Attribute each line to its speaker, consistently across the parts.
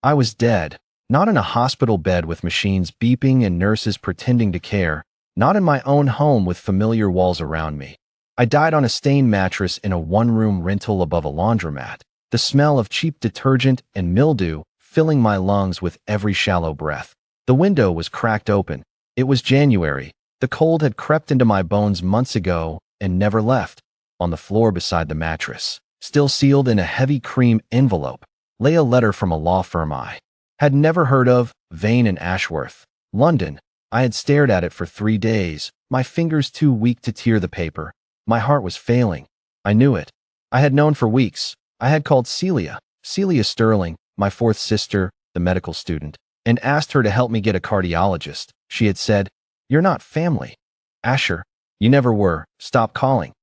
Speaker 1: I was dead. Not in a hospital bed with machines beeping and nurses pretending to care. Not in my own home with familiar walls around me. I died on a stained mattress in a one-room rental above a laundromat. The smell of cheap detergent and mildew filling my lungs with every shallow breath. The window was cracked open. It was January. The cold had crept into my bones months ago and never left. On the floor beside the mattress, still sealed in a heavy cream envelope, lay a letter from a law firm I had never heard of, Vane and Ashworth, London. I had stared at it for 3 days, my fingers too weak to tear the paper. My heart was failing. I knew it. I had known for weeks. I had called Celia Sterling, my fourth sister, the medical student, and asked her to help me get a cardiologist. She had said, "You're not family. Asher, you never were. Stop calling."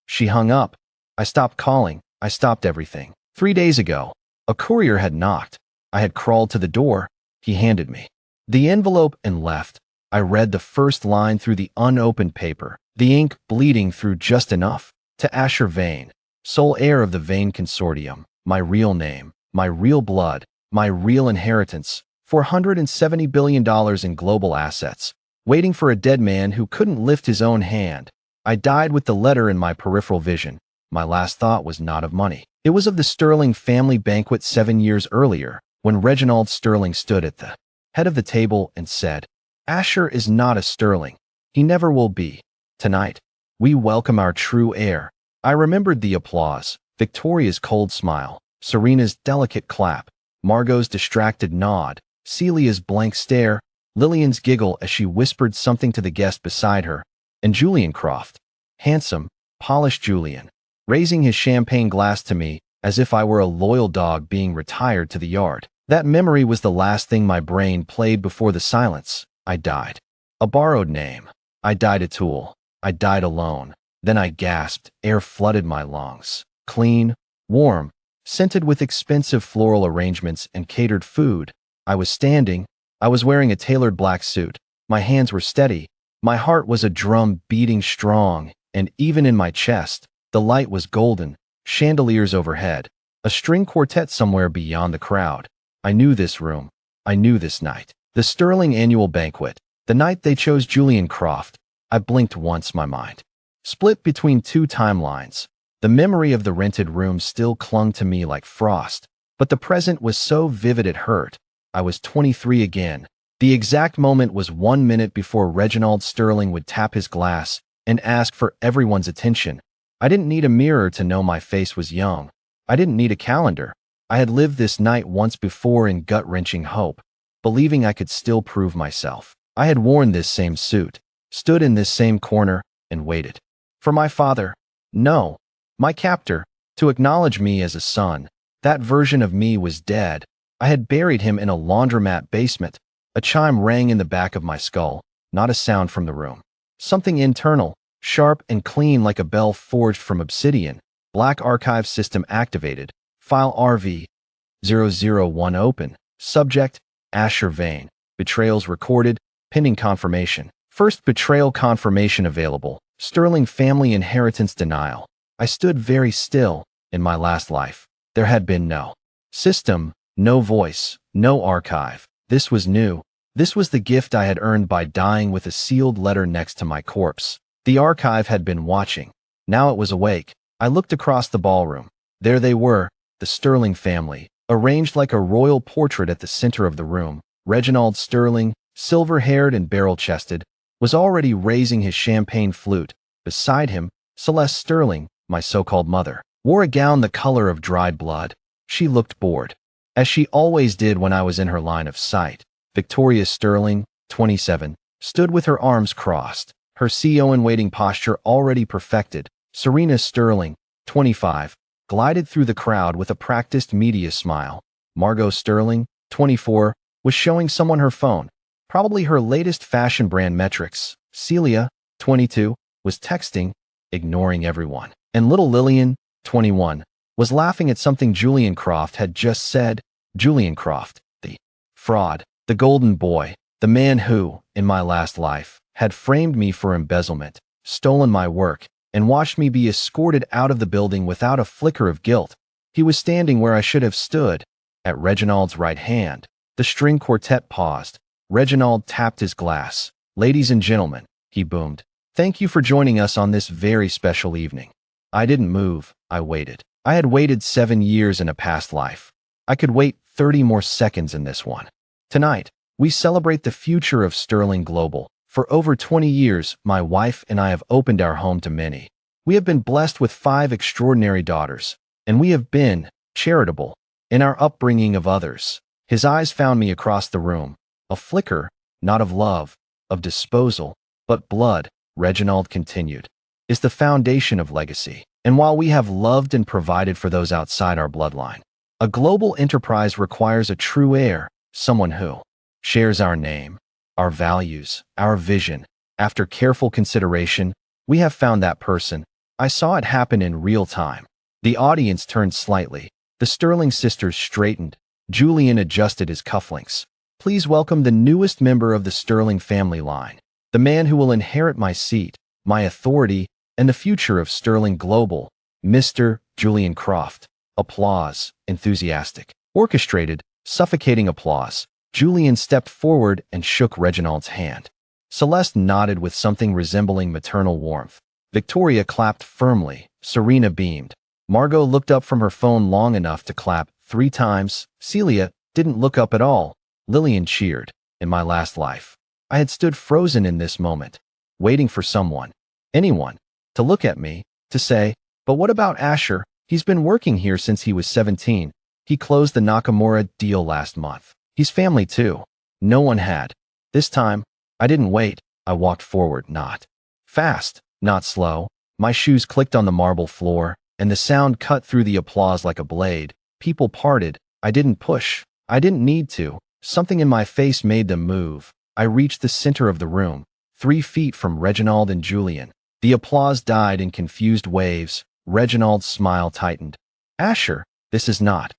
Speaker 1: She hung up. I stopped calling. I stopped everything. 3 days ago, a courier had knocked. I had crawled to the door. He handed me the envelope and left. I read the first line through the unopened paper, the ink bleeding through just enough. To Asher Vane, sole heir of the Vane Consortium, my real name, my real blood, my real inheritance, $470 billion in global assets, waiting for a dead man who couldn't lift his own hand. I died with the letter in my peripheral vision. My last thought was not of money. It was of the Sterling family banquet 7 years earlier, when Reginald Sterling stood at the head of the table and said, "Asher is not a Sterling. He never will be. Tonight, we welcome our true heir." I remembered the applause, Victoria's cold smile, Serena's delicate clap, Margot's distracted nod, Celia's blank stare, Lillian's giggle as she whispered something to the guest beside her, and Julian Croft, handsome, polished Julian, raising his champagne glass to me as if I were a loyal dog being retired to the yard. That memory was the last thing my brain played before the silence. I died. A borrowed name. I died a tool. I died alone. Then I gasped. Air flooded my lungs. Clean, warm, scented with expensive floral arrangements and catered food. I was standing. I was wearing a tailored black suit. My hands were steady. My heart was a drum beating strong, and even in my chest, the light was golden, chandeliers overhead, a string quartet somewhere beyond the crowd. I knew this room. I knew this night. The Sterling annual banquet. The night they chose Julian Croft. I blinked once, my mind split between two timelines. The memory of the rented room still clung to me like frost, but the present was so vivid it hurt. I was 23 again. The exact moment was 1 minute before Reginald Sterling would tap his glass and ask for everyone's attention. I didn't need a mirror to know my face was young. I didn't need a calendar. I had lived this night once before in gut-wrenching hope, believing I could still prove myself. I had worn this same suit, stood in this same corner, and waited for my father. No, my captor, to acknowledge me as a son. That version of me was dead. I had buried him in a laundromat basement. A chime rang in the back of my skull, not a sound from the room. Something internal, sharp and clean like a bell forged from obsidian. Black archive system activated. File RV001 open. Subject, Asher Vane. Betrayals recorded. Pending confirmation. First betrayal confirmation available. Sterling family inheritance denial. I stood very still. In my last life, there had been no system, no voice, no archive. This was new. This was the gift I had earned by dying with a sealed letter next to my corpse. The archive had been watching. Now it was awake. I looked across the ballroom. There they were, the Sterling family, arranged like a royal portrait at the center of the room. Reginald Sterling, silver-haired and barrel-chested, was already raising his champagne flute. Beside him, Celeste Sterling, my so-called mother, wore a gown the color of dried blood. She looked bored, as she always did when I was in her line of sight. Victoria Sterling, 27, stood with her arms crossed, her CEO-in-waiting posture already perfected. Serena Sterling, 25, glided through the crowd with a practiced media smile. Margot Sterling, 24, was showing someone her phone, probably her latest fashion brand metrics. Celia, 22, was texting, ignoring everyone. And little Lillian, 21, was laughing at something Julian Croft had just said. Julian Croft, the fraud, the golden boy, the man who, in my last life, had framed me for embezzlement, stolen my work, and watched me be escorted out of the building without a flicker of guilt. He was standing where I should have stood, At Reginald's right hand, the string quartet paused. Reginald tapped his glass. "Ladies and gentlemen," he boomed, "thank you for joining us on this very special evening." I didn't move. I waited. I had waited 7 years in a past life. I could wait 30 more seconds in this one. Tonight, we celebrate the future of Sterling Global. For over 20 years, my wife and I have opened our home to many. We have been blessed with 5 extraordinary daughters, and we have been charitable in our upbringing of others. His eyes found me across the room. A flicker, not of love, of disposal, but blood, Reginald continued, is the foundation of legacy. And while we have loved and provided for those outside our bloodline, a global enterprise requires a true heir, someone who shares our name, our values, our vision. After careful consideration, we have found that person. I saw it happen in real time. The audience turned slightly. The Sterling sisters straightened. Julian adjusted his cufflinks. "Please welcome the newest member of the Sterling family line, the man who will inherit my seat, my authority, and the future of Sterling Global, Mr. Julian Croft." Applause, enthusiastic, orchestrated, suffocating applause. Julian stepped forward and shook Reginald's hand. Celeste nodded with something resembling maternal warmth. Victoria clapped firmly. Serena beamed. Margot looked up from her phone long enough to clap 3 times. Celia didn't look up at all. Lillian cheered. In my last life, I had stood frozen in this moment, waiting for someone, anyone, to look at me, to say, "But what about Asher? He's been working here since he was 17. He closed the Nakamura deal last month. He's family too." No one had. This time, I didn't wait. I walked forward, not fast, not slow. My shoes clicked on the marble floor, and the sound cut through the applause like a blade. People parted. I didn't push. I didn't need to. Something in my face made them move. I reached the center of the room, 3 feet from Reginald and Julian. The applause died in confused waves. Reginald's smile tightened. "Asher, this is not."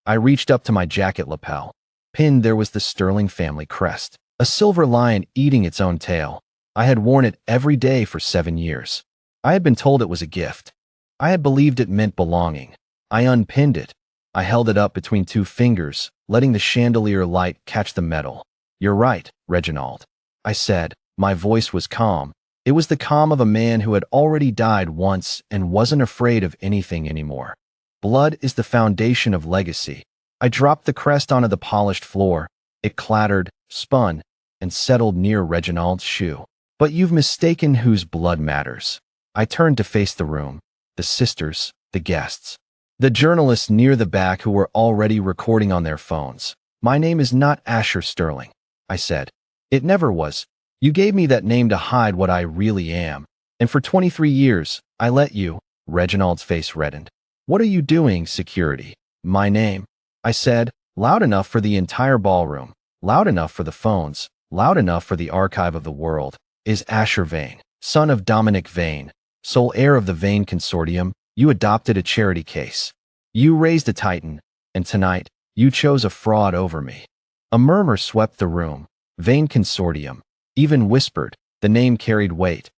Speaker 1: I reached up to my jacket lapel. Pinned there was the Sterling family crest, a silver lion eating its own tail. I had worn it every day for 7 years. I had been told it was a gift. I had believed it meant belonging. I unpinned it. I held it up between 2 fingers, letting the chandelier light catch the metal. "You're right, Reginald," I said. My voice was calm. It was the calm of a man who had already died once and wasn't afraid of anything anymore. Blood is the foundation of legacy. I dropped the crest onto the polished floor. It clattered, spun, and settled near Reginald's shoe. "But you've mistaken whose blood matters." I turned to face the room, the sisters, the guests, the journalists near the back who were already recording on their phones. "My name is not Asher Sterling," I said. "It never was. You gave me that name to hide what I really am. And for 23 years, I let you." Reginald's face reddened. "What are you doing, security?" "My name," I said, loud enough for the entire ballroom, loud enough for the phones, loud enough for the archive of the world, "is Asher Vane, son of Dominic Vane, sole heir of the Vane Consortium. You adopted a charity case. You raised a titan, and tonight, you chose a fraud over me." A murmur swept the room. Vane Consortium. Even whispered, the name carried weight.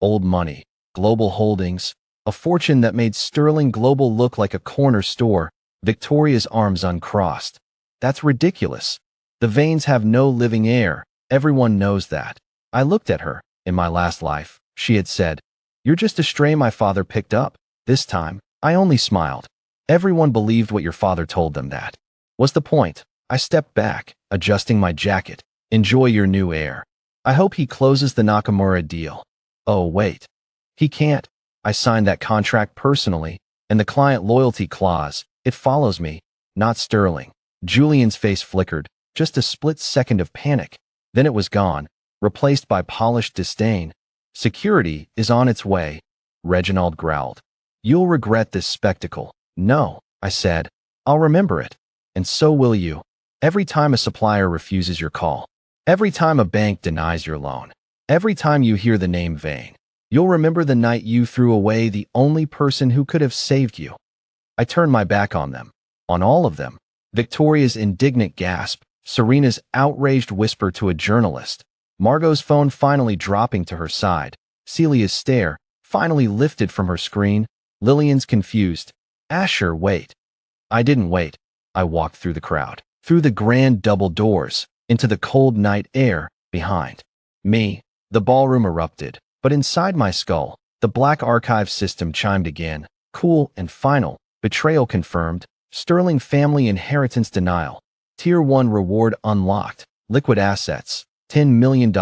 Speaker 1: Old money, global holdings, a fortune that made Sterling Global look like a corner store. Victoria's arms uncrossed. "That's ridiculous. The Vanes have no living heir. Everyone knows that." I looked at her. "In my last life," she had said, "you're just a stray my father picked up." This time, I only smiled. Everyone believed what your father told them that was the point. I stepped back, adjusting my jacket. "Enjoy your new heir. I hope he closes the Nakamura deal." "Oh, wait. He can't. I signed that contract personally, and the client loyalty clause, it follows me, not Sterling." Julian's face flickered, just a split second of panic. Then it was gone, replaced by polished disdain. "Security is on its way," Reginald growled. "You'll regret this spectacle." "No," I said. "I'll remember it. And so will you. Every time a supplier refuses your call. Every time a bank denies your loan. Every time you hear the name Vane. You'll remember the night you threw away the only person who could have saved you." I turned my back on them. On all of them. Victoria's indignant gasp. Serena's outraged whisper to a journalist. Margot's phone finally dropping to her side. Celia's stare, finally lifted from her screen. Lillian's confused. "Asher, wait." I didn't wait. I walked through the crowd, through the grand double doors, into the cold night air behind me. The ballroom erupted, but inside my skull, the black archive system chimed again, cool and final. Betrayal confirmed, Sterling family inheritance denial, Tier 1 reward unlocked, liquid assets, $10 million,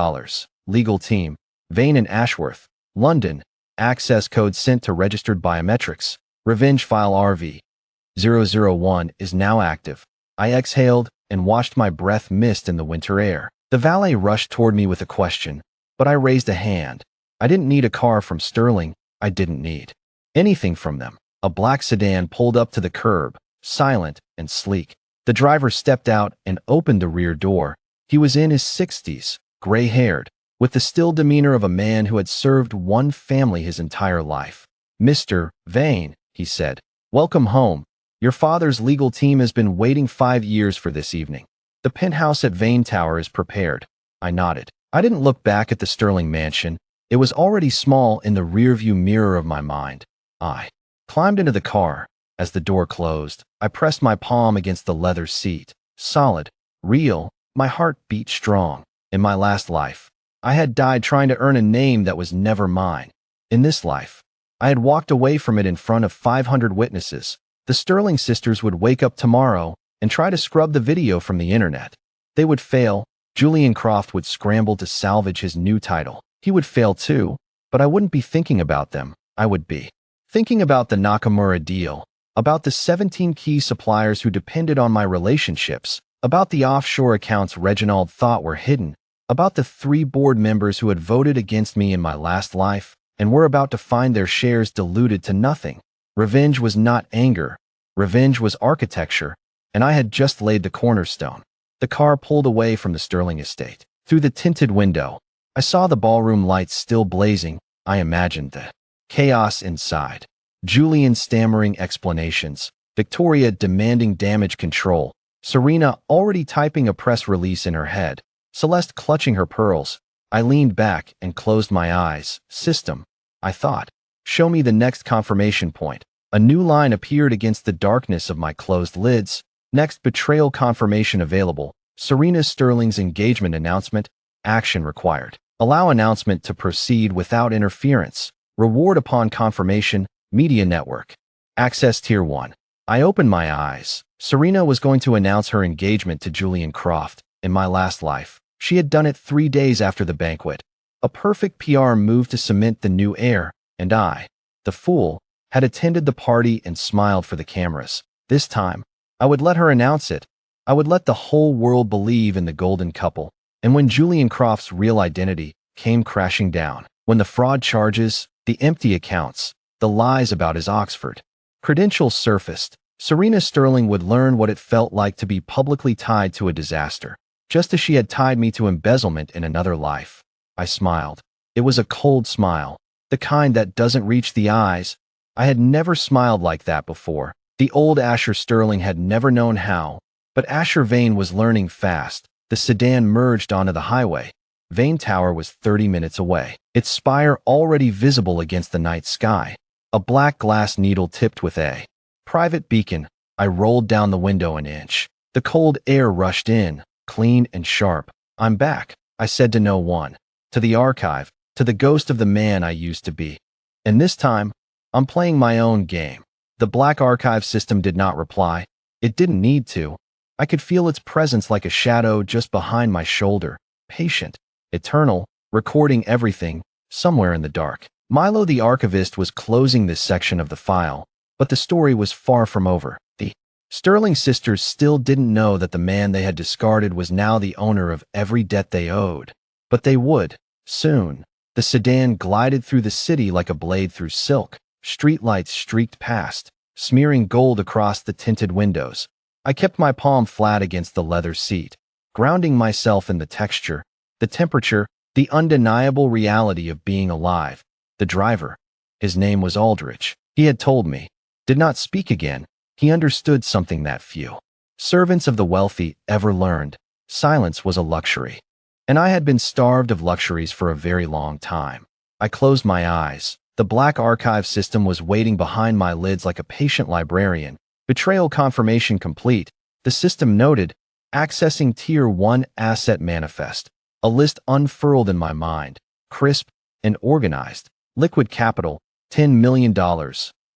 Speaker 1: legal team, Vane and Ashworth, London, access code sent to registered biometrics, revenge file RV001 is now active. I exhaled and watched my breath mist in the winter air. The valet rushed toward me with a question, but I raised a hand. I didn't need a car from Sterling. I didn't need anything from them. A black sedan pulled up to the curb, silent and sleek. The driver stepped out and opened the rear door. He was in his 60s, gray-haired, with the still demeanor of a man who had served one family his entire life. "Mr. Vane," he said, "welcome home. Your father's legal team has been waiting 5 years for this evening. The penthouse at Vane Tower is prepared." I nodded. I didn't look back at the Sterling mansion. It was already small in the rearview mirror of my mind. I climbed into the car. As the door closed, I pressed my palm against the leather seat. Solid, real, my heart beat strong. In my last life, I had died trying to earn a name that was never mine. In this life, I had walked away from it in front of 500 witnesses. The Sterling sisters would wake up tomorrow and try to scrub the video from the internet. They would fail. Julian Croft would scramble to salvage his new title. He would fail too, but I wouldn't be thinking about them. I would be thinking about the Nakamura deal, about the 17 key suppliers who depended on my relationships, about the offshore accounts Reginald thought were hidden, about the 3 board members who had voted against me in my last life and were about to find their shares diluted to nothing. Revenge was not anger. Revenge was architecture, and I had just laid the cornerstone. The car pulled away from the Sterling estate. Through the tinted window, I saw the ballroom lights still blazing. I imagined the chaos inside. Julian stammering explanations, Victoria demanding damage control, Serena already typing a press release in her head, Celeste clutching her pearls. I leaned back and closed my eyes. System, I thought. Show me the next confirmation point. A new line appeared against the darkness of my closed lids. Next betrayal confirmation available. Serena Sterling's engagement announcement. Action required. Allow announcement to proceed without interference. Reward upon confirmation. Media network. Access Tier 1. I opened my eyes. Serena was going to announce her engagement to Julian Croft. In my last life, she had done it 3 days after the banquet. A perfect PR move to cement the new heir, and I, the fool, had attended the party and smiled for the cameras. This time, I would let her announce it. I would let the whole world believe in the golden couple. And when Julian Croft's real identity came crashing down, when the fraud charges, the empty accounts, the lies about his Oxford credentials surfaced, Serena Sterling would learn what it felt like to be publicly tied to a disaster, just as she had tied me to embezzlement in another life. I smiled. It was a cold smile, the kind that doesn't reach the eyes. I had never smiled like that before. The old Asher Sterling had never known how, but Asher Vane was learning fast. The sedan merged onto the highway. Vane Tower was 30 minutes away, its spire already visible against the night sky. A black glass needle tipped with a private beacon. I rolled down the window an inch. The cold air rushed in, clean and sharp. "I'm back," I said to no one. To the archive, to the ghost of the man I used to be. And this time, I'm playing my own game. The black archive system did not reply. It didn't need to. I could feel its presence like a shadow just behind my shoulder, patient, eternal, recording everything, somewhere in the dark. Milo the archivist was closing this section of the file, but the story was far from over. The Sterling sisters still didn't know that the man they had discarded was now the owner of every debt they owed. But they would, soon. The sedan glided through the city like a blade through silk. Streetlights streaked past, smearing gold across the tinted windows. I kept my palm flat against the leather seat, grounding myself in the texture, the temperature, the undeniable reality of being alive. The driver, his name was Aldrich, he had told me, did not speak again. He understood something that few servants of the wealthy ever learned. Silence was a luxury. And I had been starved of luxuries for a very long time. I closed my eyes. The black archive system was waiting behind my lids like a patient librarian. Betrayal confirmation complete. The system noted, accessing Tier 1 asset manifest. A list unfurled in my mind, crisp and organized. Liquid capital, $10 million.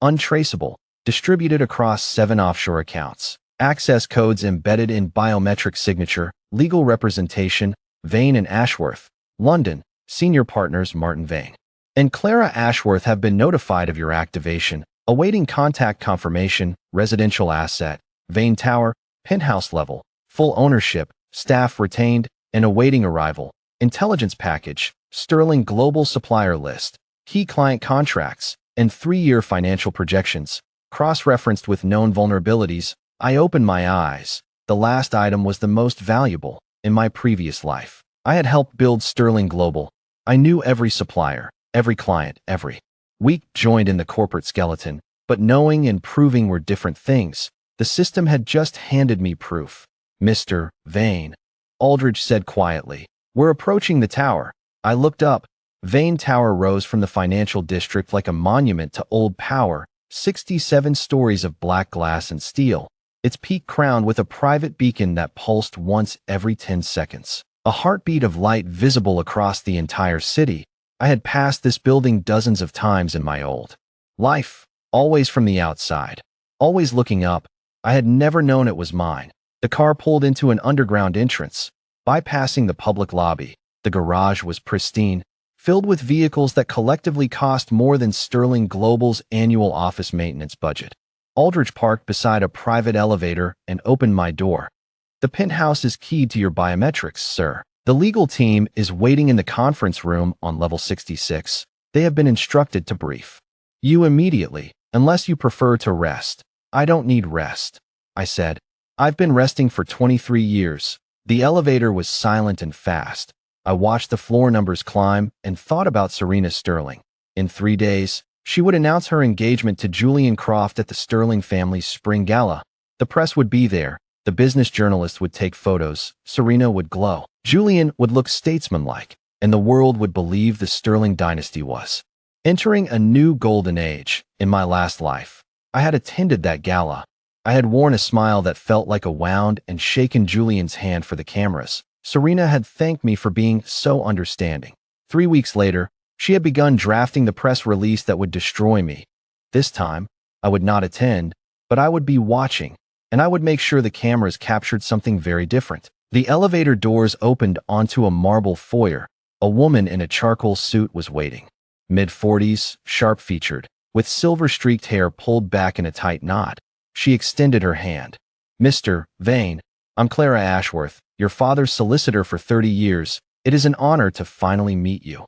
Speaker 1: Untraceable, distributed across 7 offshore accounts. Access codes embedded in biometric signature. Legal representation, Vane and Ashworth. London, senior partners Martin Vane and Clara Ashworth have been notified of your activation, awaiting contact confirmation. Residential asset, Vane Tower, penthouse level, full ownership, staff retained, and awaiting arrival. Intelligence package, Sterling Global Supplier List, key client contracts, and 3-year financial projections, cross-referenced with known vulnerabilities. I opened my eyes. The last item was the most valuable. In my previous life, I had helped build Sterling Global. I knew every supplier, every client, every weak joint in the corporate skeleton, but knowing and proving were different things. The system had just handed me proof. Mr. Vane, Aldridge said quietly, we're approaching the tower. I looked up. Vane Tower rose from the financial district like a monument to old power, 67 stories of black glass and steel, its peak crowned with a private beacon that pulsed once every 10 seconds. A heartbeat of light visible across the entire city. I had passed this building dozens of times in my old life, always from the outside, always looking up. I had never known it was mine. The car pulled into an underground entrance, bypassing the public lobby. The garage was pristine, filled with vehicles that collectively cost more than Sterling Global's annual office maintenance budget. Aldridge parked beside a private elevator and opened my door. The penthouse is keyed to your biometrics, sir. The legal team is waiting in the conference room on level 66. They have been instructed to brief you immediately, unless you prefer to rest. I don't need rest, I said. I've been resting for 23 years. The elevator was silent and fast. I watched the floor numbers climb and thought about Serena Sterling. In 3 days, she would announce her engagement to Julian Croft at the Sterling family's spring gala. The press would be there. The business journalists would take photos. Serena would glow. Julian would look statesmanlike, and the world would believe the Sterling dynasty was entering a new golden age. In my last life, I had attended that gala. I had worn a smile that felt like a wound and shaken Julian's hand for the cameras. Serena had thanked me for being so understanding. 3 weeks later, she had begun drafting the press release that would destroy me. This time, I would not attend, but I would be watching, and I would make sure the cameras captured something very different. The elevator doors opened onto a marble foyer. A woman in a charcoal suit was waiting. Mid-40s, sharp-featured, with silver-streaked hair pulled back in a tight knot. She extended her hand. Mr. Vane, I'm Clara Ashworth, your father's solicitor for 30 years. It is an honor to finally meet you.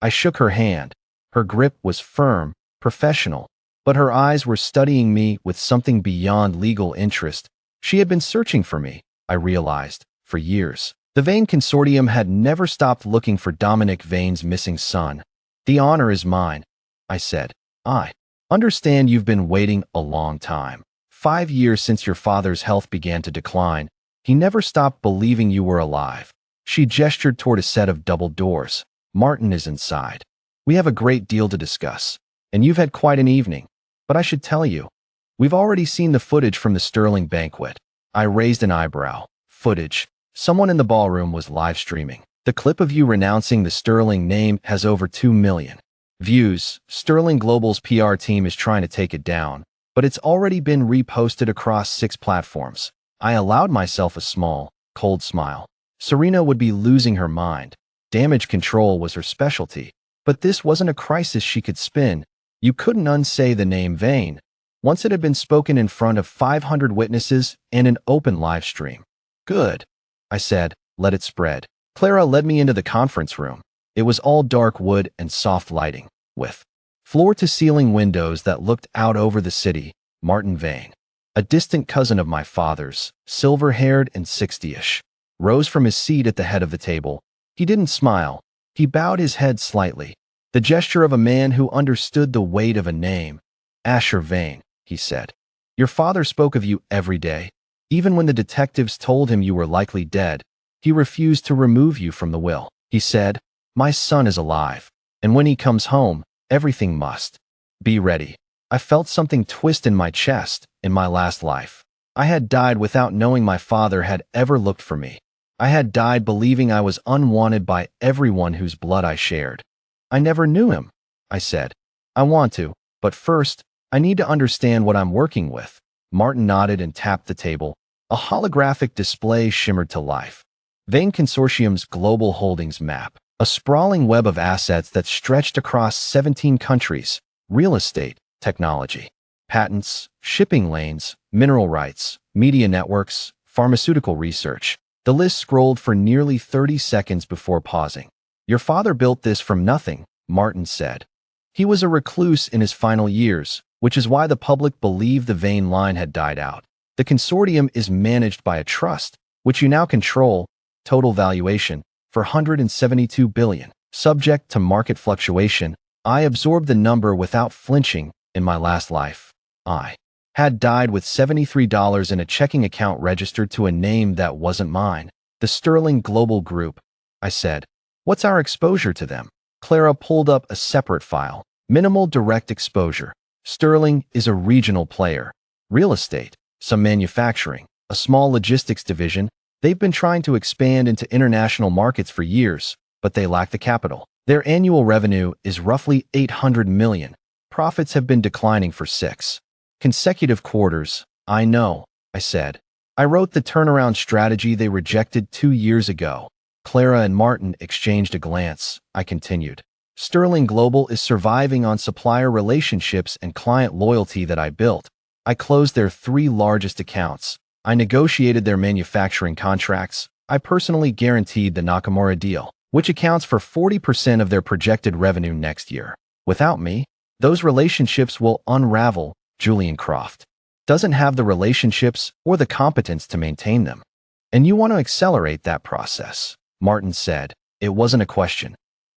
Speaker 1: I shook her hand. Her grip was firm, professional, but her eyes were studying me with something beyond legal interest. She had been searching for me, I realized, for years. The Vane Consortium had never stopped looking for Dominic Vane's missing son. The honor is mine, I said. I understand you've been waiting a long time. 5 years since your father's health began to decline. He never stopped believing you were alive. She gestured toward a set of double doors. Martin is inside. We have a great deal to discuss, and you've had quite an evening. But I should tell you, we've already seen the footage from the Sterling banquet. I raised an eyebrow. Footage. Someone in the ballroom was live streaming. The clip of you renouncing the Sterling name has over 2 million views. Sterling Global's PR team is trying to take it down, but it's already been reposted across 6 platforms. I allowed myself a small, cold smile. Serena would be losing her mind. Damage control was her specialty. But this wasn't a crisis she could spin. You couldn't unsay the name Vane. Once it had been spoken in front of 500 witnesses and an open live stream. Good, I said, let it spread. Clara led me into the conference room. It was all dark wood and soft lighting, with floor-to-ceiling windows that looked out over the city. Martin Vane, a distant cousin of my father's, silver-haired and 60-ish, rose from his seat at the head of the table. He didn't smile. He bowed his head slightly, the gesture of a man who understood the weight of a name. Asher Vane, he said. Your father spoke of you every day. Even when the detectives told him you were likely dead, he refused to remove you from the will. He said, my son is alive, and when he comes home, everything must be ready. I felt something twist in my chest. In my last life, I had died without knowing my father had ever looked for me. I had died believing I was unwanted by everyone whose blood I shared. I never knew him, I said. I want to, but first, I need to understand what I'm working with. Martin nodded and tapped the table. A holographic display shimmered to life. Vane Consortium's global holdings map, a sprawling web of assets that stretched across 17 countries, real estate, technology, patents, shipping lanes, mineral rights, media networks, pharmaceutical research. The list scrolled for nearly 30 seconds before pausing. Your father built this from nothing, Martin said. He was a recluse in his final years, which is why the public believed the Vane line had died out. The consortium is managed by a trust, which you now control, total valuation, for $172 billion. Subject to market fluctuation, I absorbed the number without flinching. In my last life, I had died with $73 in a checking account registered to a name that wasn't mine. The Sterling Global Group, I said. What's our exposure to them? Clara pulled up a separate file. Minimal direct exposure. Sterling is a regional player. Real estate, some manufacturing, a small logistics division. They've been trying to expand into international markets for years, but they lack the capital. Their annual revenue is roughly $800 million. Profits have been declining for 6 consecutive quarters. I know, I said. I wrote the turnaround strategy they rejected 2 years ago. Clara and Martin exchanged a glance. I continued. Sterling Global is surviving on supplier relationships and client loyalty that I built. I closed their 3 largest accounts. I negotiated their manufacturing contracts. I personally guaranteed the Nakamura deal, which accounts for 40% of their projected revenue next year. Without me, those relationships will unravel. Julian Croft doesn't have the relationships or the competence to maintain them. And you want to accelerate that process, Martin said. It wasn't a question.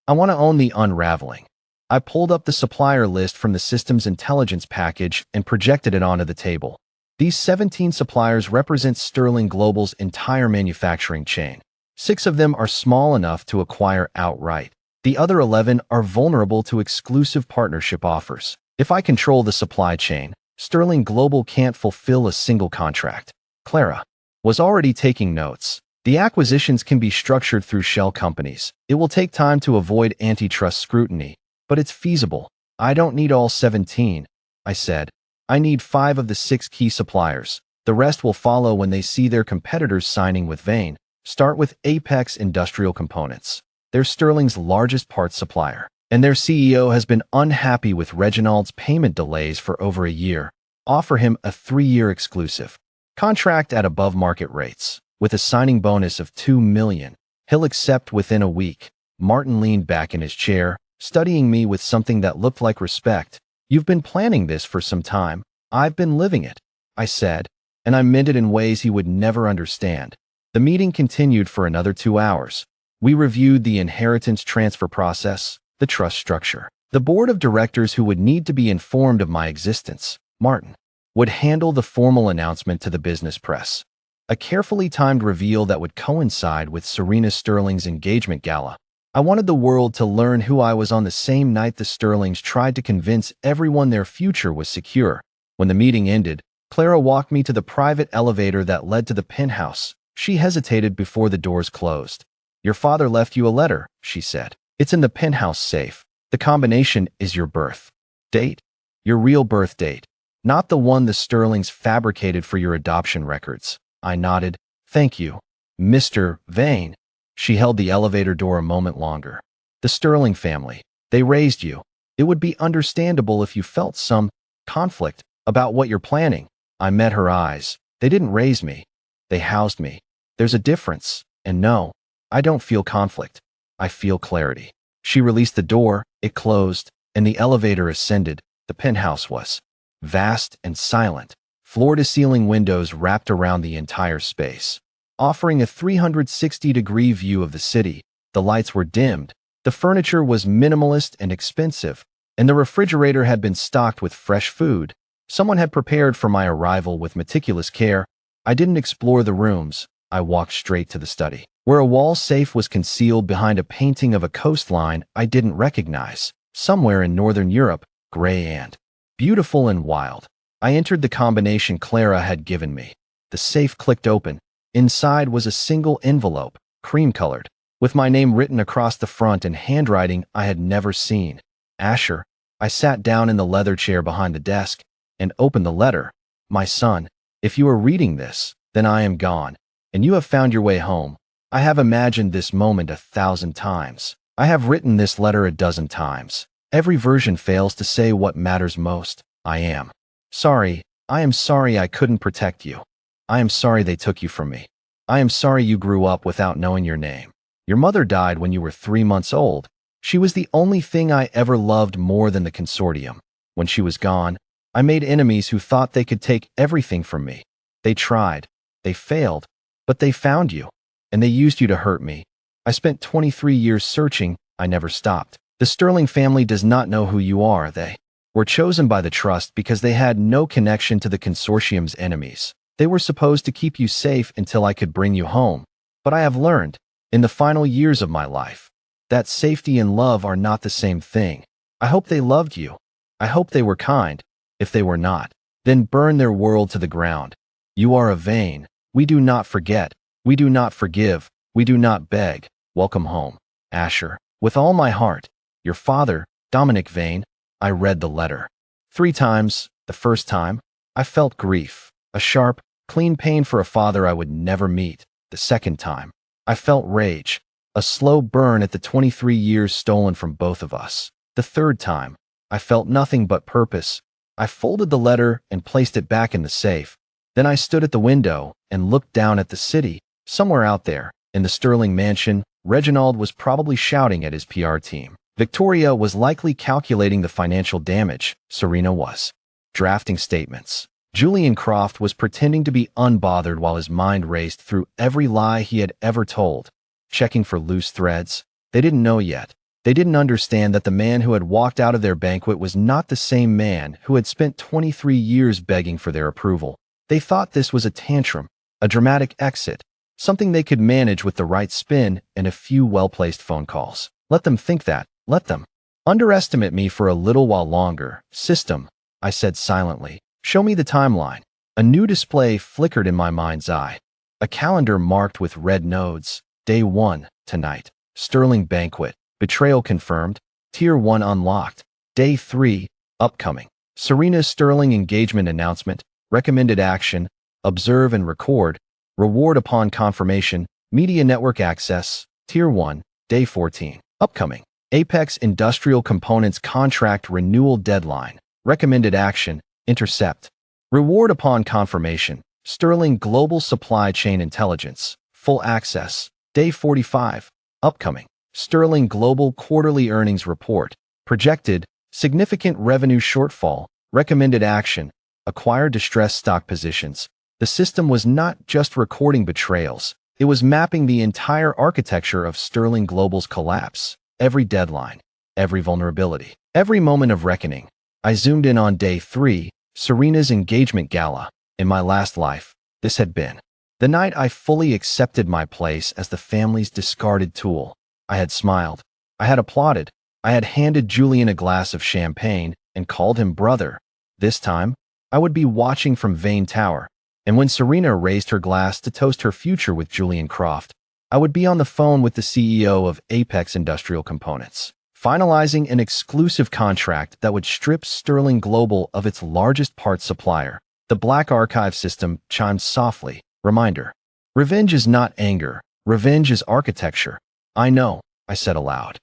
Speaker 1: I want to own the unraveling. I pulled up the supplier list from the systems intelligence package and projected it onto the table. These 17 suppliers represent Sterling Global's entire manufacturing chain. 6 of them are small enough to acquire outright. The other 11 are vulnerable to exclusive partnership offers. If I control the supply chain, Sterling Global can't fulfill a single contract. Clara was already taking notes. The acquisitions can be structured through shell companies. It will take time to avoid antitrust scrutiny, but it's feasible. I don't need all 17, I said. I need 5 of the 6 key suppliers. The rest will follow when they see their competitors signing with Vane. Start with Apex Industrial Components. They're Sterling's largest parts supplier, and their CEO has been unhappy with Reginald's payment delays for over a year. Offer him a 3-year exclusive contract at above market rates, with a signing bonus of $2 million. He'll accept within a week. Martin leaned back in his chair, studying me with something that looked like respect. You've been planning this for some time. I've been living it, I said, and I meant it in ways he would never understand. The meeting continued for another 2 hours. We reviewed the inheritance transfer process, the trust structure, the board of directors who would need to be informed of my existence. Martin would handle the formal announcement to the business press, a carefully timed reveal that would coincide with Serena Sterling's engagement gala. I wanted the world to learn who I was on the same night the Sterlings tried to convince everyone their future was secure. When the meeting ended, Clara walked me to the private elevator that led to the penthouse. She hesitated before the doors closed. Your father left you a letter, she said. It's in the penthouse safe. The combination is your birth date, your real birth date, not the one the Sterlings fabricated for your adoption records. I nodded. Thank you, Mr. Vane. She held the elevator door a moment longer. The Sterling family, they raised you. It would be understandable if you felt some conflict about what you're planning. I met her eyes. They didn't raise me. They housed me. There's a difference. And no, I don't feel conflict. I feel clarity. She released the door, it closed, and the elevator ascended. The penthouse was vast and silent. Floor-to-ceiling windows wrapped around the entire space, offering a 360-degree view of the city. The lights were dimmed. The furniture was minimalist and expensive, and the refrigerator had been stocked with fresh food. Someone had prepared for my arrival with meticulous care. I didn't explore the rooms. I walked straight to the study, where a wall safe was concealed behind a painting of a coastline I didn't recognize. Somewhere in Northern Europe, gray and beautiful and wild. I entered the combination Clara had given me. The safe clicked open. Inside was a single envelope, cream-colored, with my name written across the front in handwriting I had never seen. Asher. I sat down in the leather chair behind the desk and opened the letter. My son, if you are reading this, then I am gone, and you have found your way home. I have imagined this moment 1,000 times. I have written this letter a dozen times. Every version fails to say what matters most. I am sorry. I am sorry I couldn't protect you. I am sorry they took you from me. I am sorry you grew up without knowing your name. Your mother died when you were 3 months old. She was the only thing I ever loved more than the consortium. When she was gone, I made enemies who thought they could take everything from me. They tried. They failed. But they found you. And they used you to hurt me. I spent 23 years searching. I never stopped. The Sterling family does not know who you are. They were chosen by the trust because they had no connection to the consortium's enemies. They were supposed to keep you safe until I could bring you home. But I have learned, in the final years of my life, that safety and love are not the same thing. I hope they loved you. I hope they were kind. If they were not, then burn their world to the ground. You are a Vane. We do not forget. We do not forgive. We do not beg. Welcome home, Asher. With all my heart. Your father, Dominic Vane. I read the letter 3 times. The first time, I felt grief, a sharp, clean pain for a father I would never meet. The second time, I felt rage, a slow burn at the 23 years stolen from both of us. The third time, I felt nothing but purpose. I folded the letter and placed it back in the safe. Then I stood at the window and looked down at the city. Somewhere out there, in the Sterling mansion, Reginald was probably shouting at his PR team. Victoria was likely calculating the financial damage. Serena was drafting statements. Julian Croft was pretending to be unbothered while his mind raced through every lie he had ever told, checking for loose threads. They didn't know yet. They didn't understand that the man who had walked out of their banquet was not the same man who had spent 23 years begging for their approval. They thought this was a tantrum, a dramatic exit, something they could manage with the right spin and a few well-placed phone calls. Let them think that. Let them underestimate me for a little while longer. System, I said silently. Show me the timeline. A new display flickered in my mind's eye. A calendar marked with red nodes. Day 1, tonight. Sterling banquet. Betrayal confirmed. Tier 1 unlocked. Day 3, upcoming. Serena's Sterling engagement announcement. Recommended action. Observe and record. Reward upon confirmation. Media network access. Tier 1, Day 14. Upcoming. Apex Industrial Components contract renewal deadline. Recommended action. Intercept. Reward upon confirmation. Sterling Global Supply Chain Intelligence. Full access. Day 45. Upcoming. Sterling Global Quarterly Earnings Report. Projected. Significant revenue shortfall. Recommended action. Acquire distressed stock positions. The system was not just recording betrayals. It was mapping the entire architecture of Sterling Global's collapse. Every deadline. Every vulnerability. Every moment of reckoning. I zoomed in on Day 3, Serena's engagement gala. In my last life, this had been the night I fully accepted my place as the family's discarded tool. I had smiled. I had applauded. I had handed Julian a glass of champagne and called him brother. This time, I would be watching from Vane Tower. And when Serena raised her glass to toast her future with Julian Croft, I would be on the phone with the CEO of Apex Industrial Components, finalizing an exclusive contract that would strip Sterling Global of its largest parts supplier. The Black Archive system chimed softly. Reminder. Revenge is not anger. Revenge is architecture. I know, I said aloud.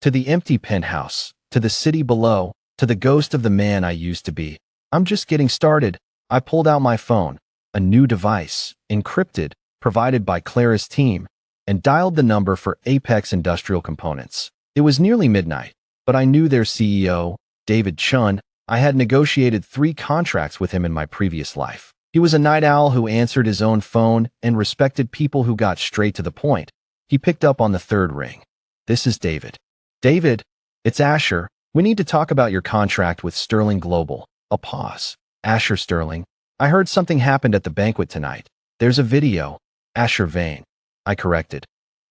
Speaker 1: To the empty penthouse, to the city below, to the ghost of the man I used to be. I'm just getting started. I pulled out my phone, a new device, encrypted, provided by Clara's team, and dialed the number for Apex Industrial Components. It was nearly midnight, but I knew their CEO, David Chun. I had negotiated 3 contracts with him in my previous life. He was a night owl who answered his own phone and respected people who got straight to the point. He picked up on the 3rd ring. This is David. David, it's Asher. We need to talk about your contract with Sterling Global. A pause. Asher Sterling. I heard something happened at the banquet tonight. There's a video. Asher Vane. I corrected.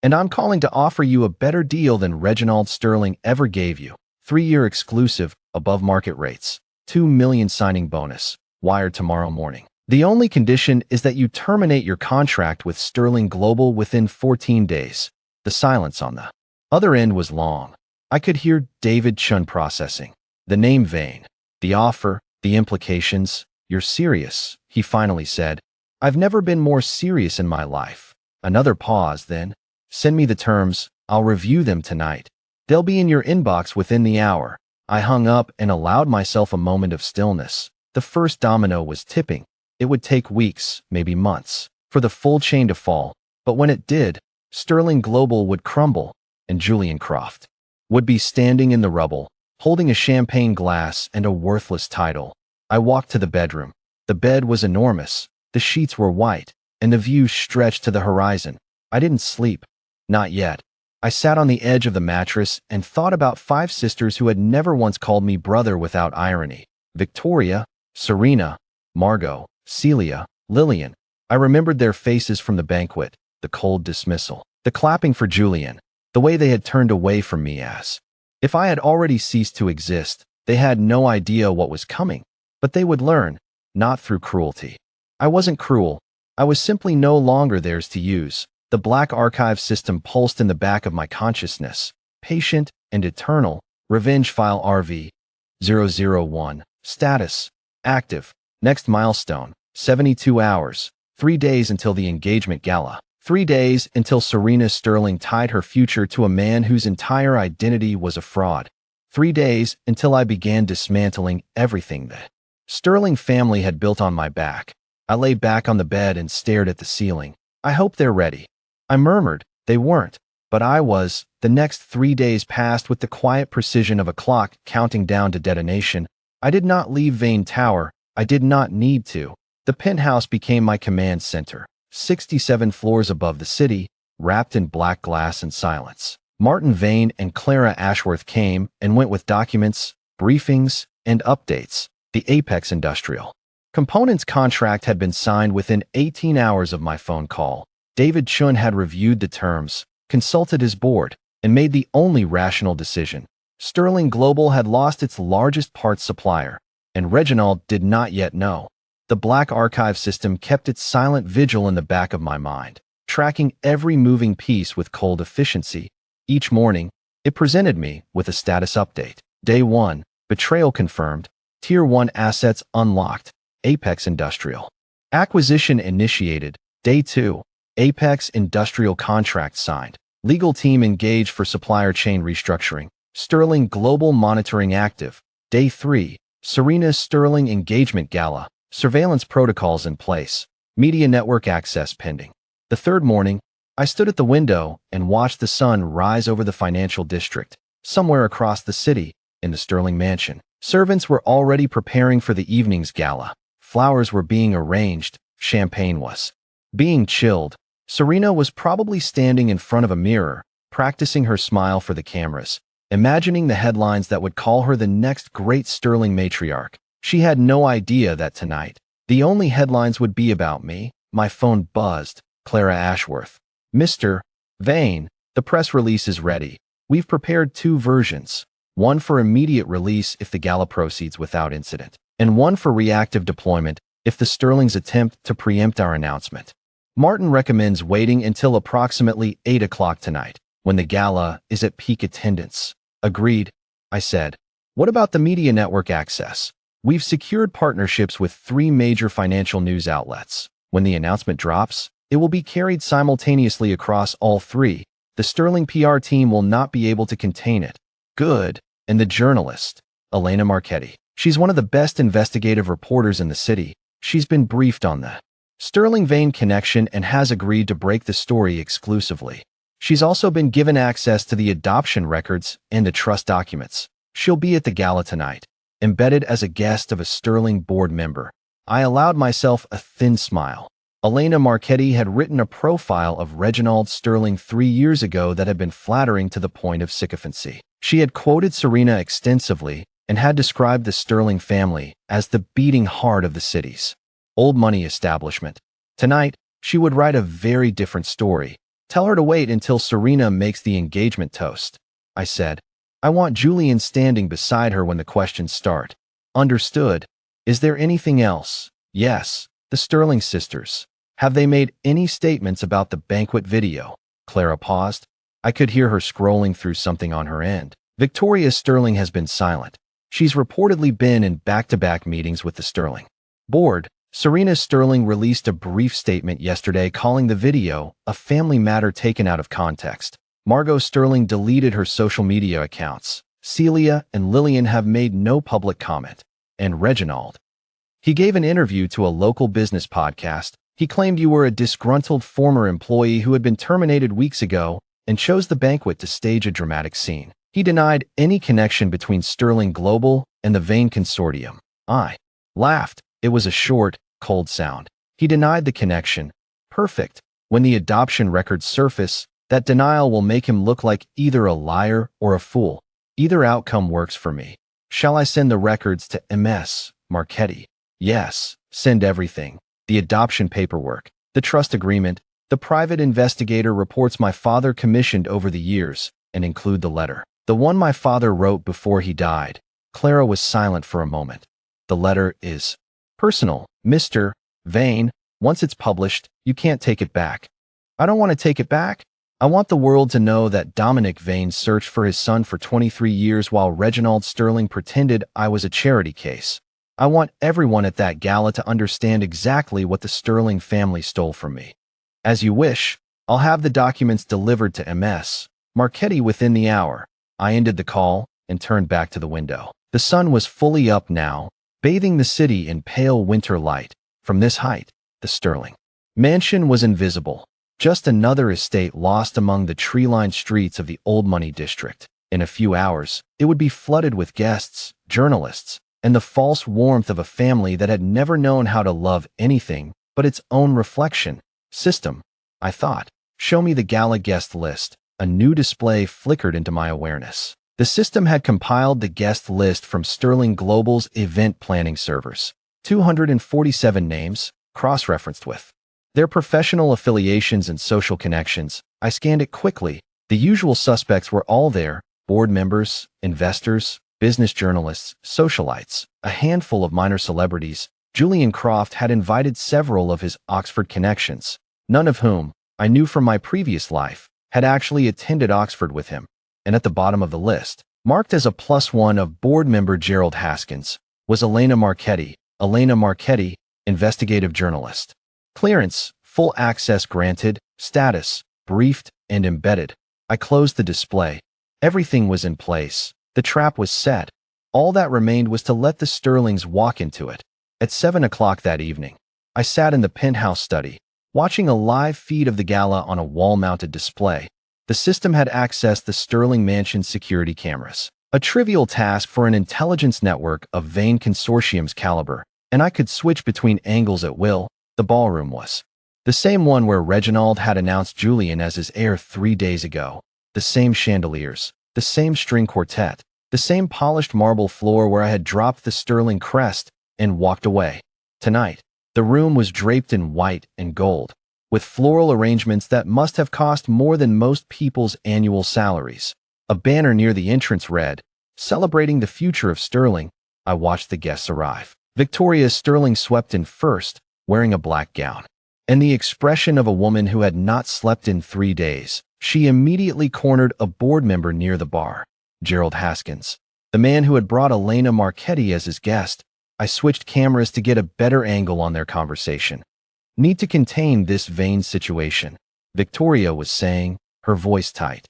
Speaker 1: And I'm calling to offer you a better deal than Reginald Sterling ever gave you. 3-year exclusive, above market rates. $2 million signing bonus. Wired tomorrow morning. The only condition is that you terminate your contract with Sterling Global within 14 days. The silence on the other end was long. I could hear David Chun processing. The name Vane. The offer, the implications. You're serious, he finally said. I've never been more serious in my life. Another pause, then. Send me the terms. I'll review them tonight. They'll be in your inbox within the hour. I hung up and allowed myself a moment of stillness. The first domino was tipping. It would take weeks, maybe months, for the full chain to fall. But when it did, Sterling Global would crumble, and Julian Croft would be standing in the rubble, holding a champagne glass and a worthless title. I walked to the bedroom. The bed was enormous. The sheets were white, and the view stretched to the horizon. I didn't sleep. Not yet. I sat on the edge of the mattress and thought about 5 sisters who had never once called me brother without irony. Victoria, Serena, Margot, Celia, Lillian. I remembered their faces from the banquet, the cold dismissal, the clapping for Julian, the way they had turned away from me as if I had already ceased to exist. They had no idea what was coming, but they would learn, not through cruelty. I wasn't cruel. I was simply no longer theirs to use. The black archive system pulsed in the back of my consciousness, patient and eternal. Revenge file RV-001. Status: active. Next milestone: 72 hours. 3 days until the engagement gala. 3 days until Serena Sterling tied her future to a man whose entire identity was a fraud. 3 days until I began dismantling everything the Sterling family had built on my back. I lay back on the bed and stared at the ceiling. I hope they're ready. I murmured. They weren't, but I was. The next 3 days passed with the quiet precision of a clock counting down to detonation. I did not leave Vane Tower. I did not need to. The penthouse became my command center, 67 floors above the city, wrapped in black glass and silence. Martin Vane and Clara Ashworth came and went with documents, briefings, and updates. The Apex Industrial Components contract had been signed within 18 hours of my phone call. David Chun had reviewed the terms, consulted his board, and made the only rational decision. Sterling Global had lost its largest parts supplier, and Reginald did not yet know. The black archive system kept its silent vigil in the back of my mind, tracking every moving piece with cold efficiency. Each morning, it presented me with a status update. Day 1, betrayal confirmed. Tier 1 assets unlocked. Apex Industrial acquisition initiated. Day 2, Apex Industrial contract signed. Legal team engaged for supplier chain restructuring. Sterling Global monitoring active. Day 3, Serena Sterling engagement gala. Surveillance protocols in place. Media network access pending. The third morning, I stood at the window and watched the sun rise over the financial district. Somewhere across the city, in the Sterling mansion, servants were already preparing for the evening's gala. Flowers were being arranged. Champagne was being chilled. Serena was probably standing in front of a mirror, practicing her smile for the cameras, imagining the headlines that would call her the next great Sterling matriarch. She had no idea that tonight, the only headlines would be about me. My phone buzzed. Clara Ashworth. Mr. Vane, the press release is ready. We've prepared 2 versions, one for immediate release if the gala proceeds without incident, and one for reactive deployment if the Sterling's attempt to preempt our announcement. Martin recommends waiting until approximately 8 o'clock tonight, when the gala is at peak attendance. Agreed, I said. What about the media network access? We've secured partnerships with 3 major financial news outlets. When the announcement drops, it will be carried simultaneously across all 3. The Sterling PR team will not be able to contain it. Good. And the journalist, Elena Marchetti. She's one of the best investigative reporters in the city. She's been briefed on the Sterling Vane connection and has agreed to break the story exclusively. She's also been given access to the adoption records and the trust documents. She'll be at the gala tonight, embedded as a guest of a Sterling board member. I allowed myself a thin smile. Elena Marchetti had written a profile of Reginald Sterling 3 years ago that had been flattering to the point of sycophancy. She had quoted Serena extensively and had described the Sterling family as the beating heart of the city's old money establishment. Tonight, she would write a very different story. Tell her to wait until Serena makes the engagement toast, I said. I want Julian standing beside her when the questions start. Understood. Is there anything else? Yes. The Sterling sisters. Have they made any statements about the banquet video? Clara paused. I could hear her scrolling through something on her end. Victoria Sterling has been silent. She's reportedly been in back-to-back meetings with the Sterling board. Serena Sterling released a brief statement yesterday calling the video a family matter taken out of context. Margot Sterling deleted her social media accounts. Celia and Lillian have made no public comment. And Reginald. He gave an interview to a local business podcast. He claimed you were a disgruntled former employee who had been terminated weeks ago and chose the banquet to stage a dramatic scene. He denied any connection between Sterling Global and the Vane Consortium. I laughed. It was a short, cold sound. He denied the connection. Perfect. When the adoption records surface, that denial will make him look like either a liar or a fool. Either outcome works for me. Shall I send the records to MS Marchetti? Yes, send everything. The adoption paperwork, the trust agreement, the private investigator reports my father commissioned over the years, and include the letter. The one my father wrote before he died. Clara was silent for a moment. The letter is personal, Mr. Vane. Once it's published, you can't take it back. I don't want to take it back. I want the world to know that Dominic Vane searched for his son for 23 years while Reginald Sterling pretended I was a charity case. I want everyone at that gala to understand exactly what the Sterling family stole from me. As you wish, I'll have the documents delivered to MS Marchetti within the hour. I ended the call and turned back to the window. The sun was fully up now, bathing the city in pale winter light. From this height, the Sterling mansion was invisible, just another estate lost among the tree-lined streets of the old money district. In a few hours, it would be flooded with guests, journalists, and the false warmth of a family that had never known how to love anything but its own reflection. System, I thought. Show me the gala guest list. A new display flickered into my awareness. The system had compiled the guest list from Sterling Global's event planning servers. 247 names, cross-referenced with their professional affiliations and social connections. I scanned it quickly. The usual suspects were all there: board members, investors, business journalists, socialites, a handful of minor celebrities. Julian Croft had invited several of his Oxford connections, none of whom, I knew from my previous life, had actually attended Oxford with him. And at the bottom of the list, marked as a +1 of board member Gerald Haskins, was Elena Marchetti. Elena Marchetti, investigative journalist. Clearance, full access granted, status, briefed, and embedded. I closed the display. Everything was in place. The trap was set. All that remained was to let the Sterlings walk into it. At 7 o'clock that evening, I sat in the penthouse study, watching a live feed of the gala on a wall-mounted display. The system had accessed the Sterling Mansion's security cameras, a trivial task for an intelligence network of Vane Consortium's caliber, and I could switch between angles at will. The ballroom was the same one where Reginald had announced Julian as his heir 3 days ago. The same chandeliers, the same string quartet, the same polished marble floor where I had dropped the Sterling crest and walked away. Tonight, the room was draped in white and gold, with floral arrangements that must have cost more than most people's annual salaries. A banner near the entrance read, "Celebrating the future of Sterling." I watched the guests arrive. Victoria Sterling swept in first, wearing a black gown, and the expression of a woman who had not slept in 3 days. She immediately cornered a board member near the bar, Gerald Haskins, the man who had brought Elena Marchetti as his guest. I switched cameras to get a better angle on their conversation. "Need to contain this Vane situation," Victoria was saying, her voice tight.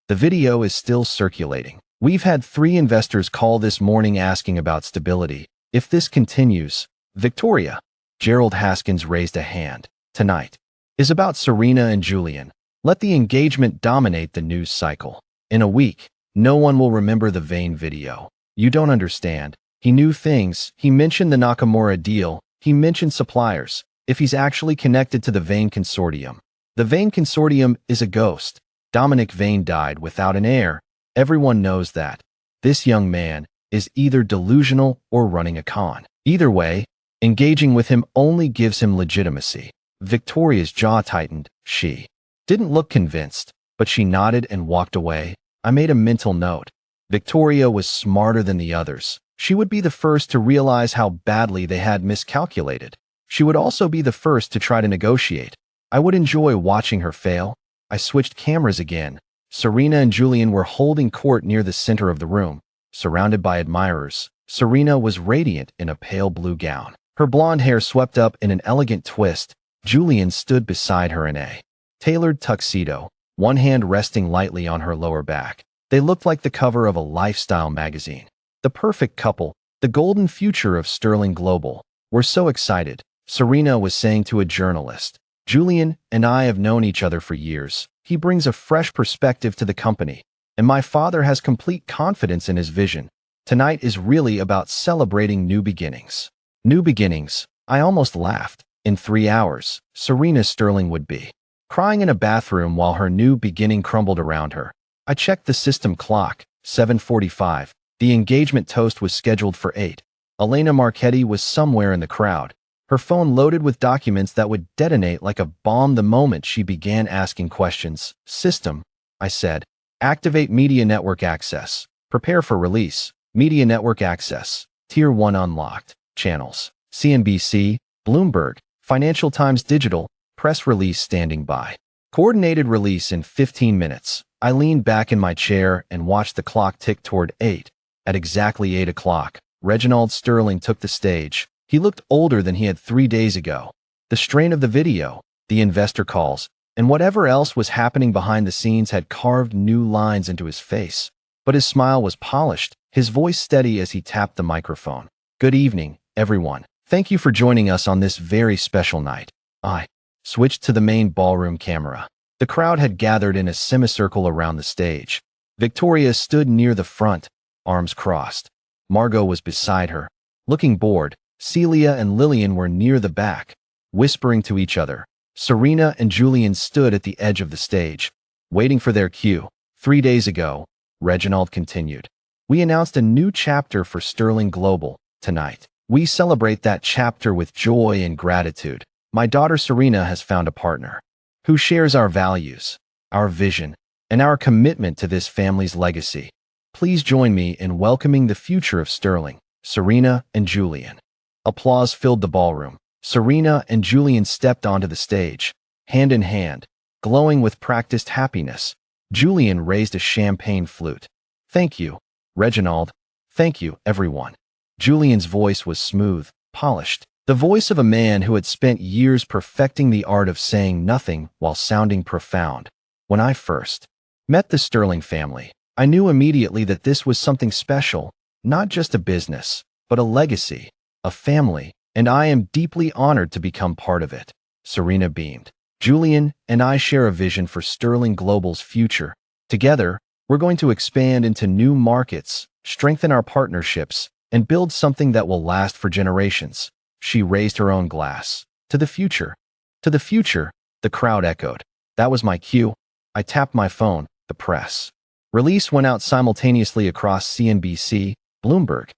Speaker 1: "The video is still circulating. We've had 3 investors call this morning asking about stability. If this continues..." "Victoria," Gerald Haskins raised a hand, "tonight is about Serena and Julian. Let the engagement dominate the news cycle. In a week, no one will remember the Vane video. You don't understand. He knew things. He mentioned the Nakamura deal. He mentioned suppliers. If he's actually connected to the Vane Consortium. The Vane Consortium is a ghost. Dominic Vane died without an heir. Everyone knows that. This young man is either delusional or running a con. Either way, engaging with him only gives him legitimacy." Victoria's jaw tightened. She didn't look convinced, but she nodded and walked away. I made a mental note. Victoria was smarter than the others. She would be the first to realize how badly they had miscalculated. She would also be the first to try to negotiate. I would enjoy watching her fail. I switched cameras again. Serena and Julian were holding court near the center of the room, surrounded by admirers. Serena was radiant in a pale blue gown, her blonde hair swept up in an elegant twist. Julian stood beside her in a tailored tuxedo, one hand resting lightly on her lower back. They looked like the cover of a lifestyle magazine. The perfect couple, the golden future of Sterling Global. We're so excited, Serena was saying to a journalist. Julian and I have known each other for years. He brings a fresh perspective to the company, and my father has complete confidence in his vision. Tonight is really about celebrating new beginnings. New beginnings, I almost laughed. In 3 hours, Serena Sterling would be crying in a bathroom while her new beginning crumbled around her. I checked the system clock, 7:45. The engagement toast was scheduled for 8. Elena Marchetti was somewhere in the crowd, her phone loaded with documents that would detonate like a bomb the moment she began asking questions. System, I said. Activate media network access. Prepare for release. Media network access. Tier 1 unlocked. Channels. CNBC, Bloomberg, Financial Times Digital, press release standing by. Coordinated release in 15 minutes. I leaned back in my chair and watched the clock tick toward 8. At exactly 8 o'clock, Reginald Sterling took the stage. He looked older than he had 3 days ago. The strain of the video, the investor calls, and whatever else was happening behind the scenes had carved new lines into his face. But his smile was polished, his voice steady as he tapped the microphone. Good evening, everyone. Thank you for joining us on this very special night. I switched to the main ballroom camera. The crowd had gathered in a semicircle around the stage. Victoria stood near the front, arms crossed. Margot was beside her, looking bored. Celia and Lillian were near the back, whispering to each other. Serena and Julian stood at the edge of the stage, waiting for their cue. 3 days ago, Reginald continued, we announced a new chapter for Sterling Global. Tonight, we celebrate that chapter with joy and gratitude. My daughter Serena has found a partner who shares our values, our vision, and our commitment to this family's legacy. Please join me in welcoming the future of Sterling, Serena and Julian. Applause filled the ballroom. Serena and Julian stepped onto the stage, hand in hand, glowing with practiced happiness. Julian raised a champagne flute. Thank you, Reginald. Thank you, everyone. Julian's voice was smooth, polished, the voice of a man who had spent years perfecting the art of saying nothing while sounding profound. When I first met the Sterling family, I knew immediately that this was something special, not just a business, but a legacy, a family, and I am deeply honored to become part of it. Serena beamed. Julian and I share a vision for Sterling Global's future. Together, we're going to expand into new markets, strengthen our partnerships, and build something that will last for generations. She raised her own glass. To the future. To the future, the crowd echoed. That was my cue. I tapped my phone, the press release went out simultaneously across CNBC, Bloomberg,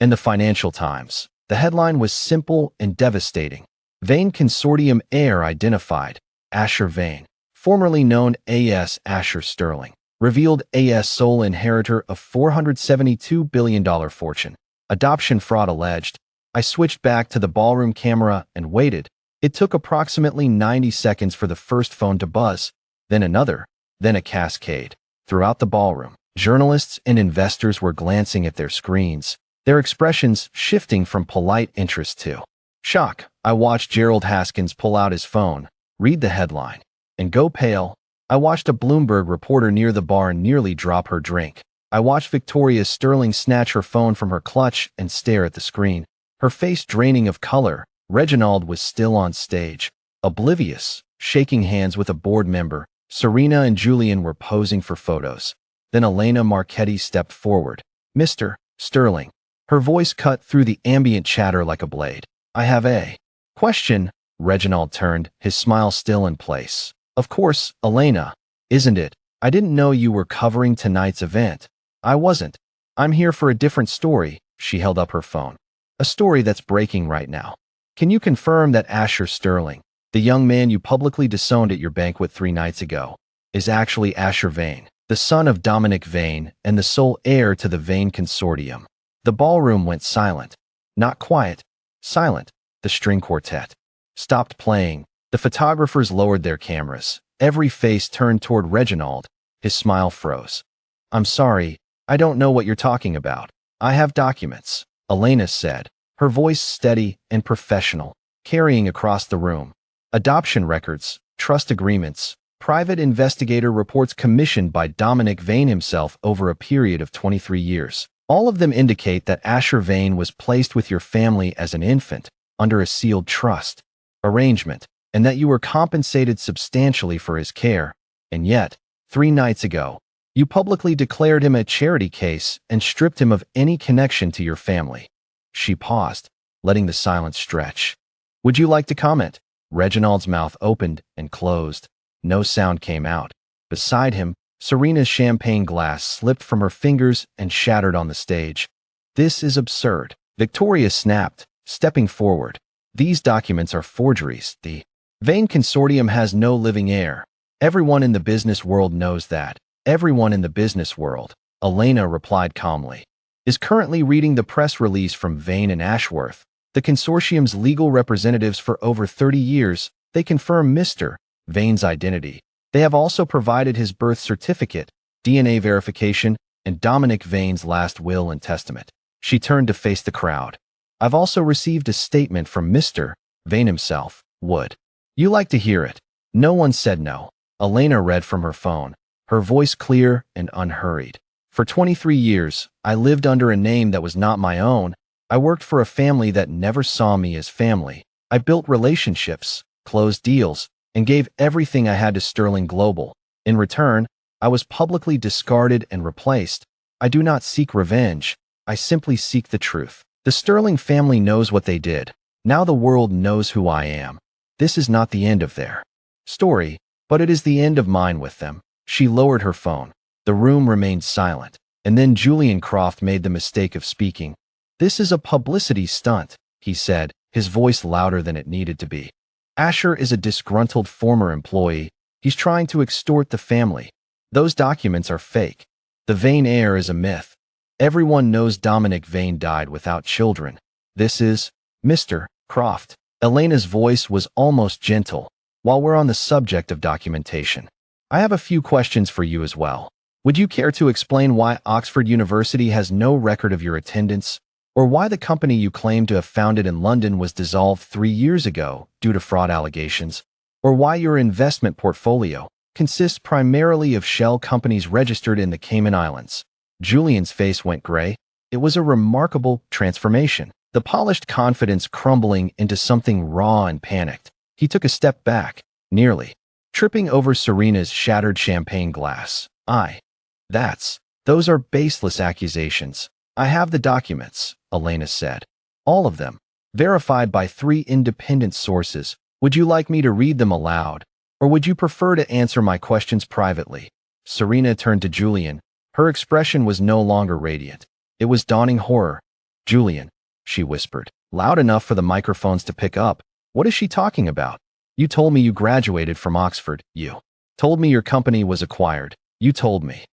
Speaker 1: and the Financial Times. The headline was simple and devastating. Vane Consortium Heir identified. Asher Vane, formerly known as Asher Sterling, revealed as sole inheritor of $472 billion fortune. Adoption fraud alleged. I switched back to the ballroom camera and waited. It took approximately 90 seconds for the first phone to buzz, then another, then a cascade. Throughout the ballroom, journalists and investors were glancing at their screens, their expressions shifting from polite interest to shock. I watched Gerald Haskins pull out his phone, read the headline, and go pale. I watched a Bloomberg reporter near the bar nearly drop her drink. I watched Victoria Sterling snatch her phone from her clutch and stare at the screen, her face draining of color. Reginald was still on stage, oblivious, shaking hands with a board member. Serena and Julian were posing for photos. Then Elena Marchetti stepped forward. Mr. Sterling. Her voice cut through the ambient chatter like a blade. I have a question. Reginald turned, his smile still in place. Of course, Elena. Isn't it? I didn't know you were covering tonight's event. I wasn't. I'm here for a different story. She held up her phone. A story that's breaking right now. Can you confirm that Asher Sterling, the young man you publicly disowned at your banquet 3 nights ago, is actually Asher Vane, the son of Dominic Vane and the sole heir to the Vane Consortium? The ballroom went silent. Not quiet. Silent. The string quartet stopped playing. The photographers lowered their cameras. Every face turned toward Reginald. His smile froze. "I'm sorry, I don't know what you're talking about. I have documents," Elena said, her voice steady and professional, carrying across the room. "Adoption records, trust agreements, private investigator reports commissioned by Dominic Vane himself over a period of 23 years. All of them indicate that Asher Vane was placed with your family as an infant, under a sealed trust arrangement, and that you were compensated substantially for his care. And yet, 3 nights ago, you publicly declared him a charity case and stripped him of any connection to your family." She paused, letting the silence stretch. "Would you like to comment?" Reginald's mouth opened and closed. No sound came out. Beside him, Serena's champagne glass slipped from her fingers and shattered on the stage. "This is absurd," Victoria snapped, stepping forward. "These documents are forgeries. The Vane Consortium has no living heir. Everyone in the business world knows that. Everyone in the business world," Elena replied calmly, "is currently reading the press release from Vane and Ashworth, the consortium's legal representatives for over 30 years. They confirm Mr. Vane's identity. They have also provided his birth certificate, DNA verification, and Dominic Vane's last will and testament." She turned to face the crowd. "I've also received a statement from Mr. Vane himself. Would you like to hear it?" No one said no. Elena read from her phone, her voice clear and unhurried. "For 23 years, I lived under a name that was not my own. I worked for a family that never saw me as family. I built relationships, closed deals, and gave everything I had to Sterling Global. In return, I was publicly discarded and replaced. I do not seek revenge. I simply seek the truth. The Sterling family knows what they did. Now the world knows who I am. This is not the end of their story, but it is the end of mine with them." She lowered her phone. The room remained silent, and then Julian Croft made the mistake of speaking. "This is a publicity stunt," he said, his voice louder than it needed to be. "Asher is a disgruntled former employee. He's trying to extort the family. Those documents are fake. The Vane heir is a myth. Everyone knows Dominic Vane died without children. This is Mr. Croft." Elena's voice was almost gentle. "While we're on the subject of documentation, I have a few questions for you as well. Would you care to explain why Oxford University has no record of your attendance, or why the company you claim to have founded in London was dissolved 3 years ago due to fraud allegations, or why your investment portfolio consists primarily of shell companies registered in the Cayman Islands?" Julian's face went gray. It was a remarkable transformation, the polished confidence crumbling into something raw and panicked. He took a step back, nearly tripping over Serena's shattered champagne glass. Those are baseless accusations. I have the documents," Elena said. "All of them, verified by 3 independent sources. Would you like me to read them aloud, or would you prefer to answer my questions privately?" Serena turned to Julian. Her expression was no longer radiant. It was dawning horror. "Julian," she whispered, loud enough for the microphones to pick up, "what is she talking about? You told me you graduated from Oxford. You told me your company was acquired. You told me."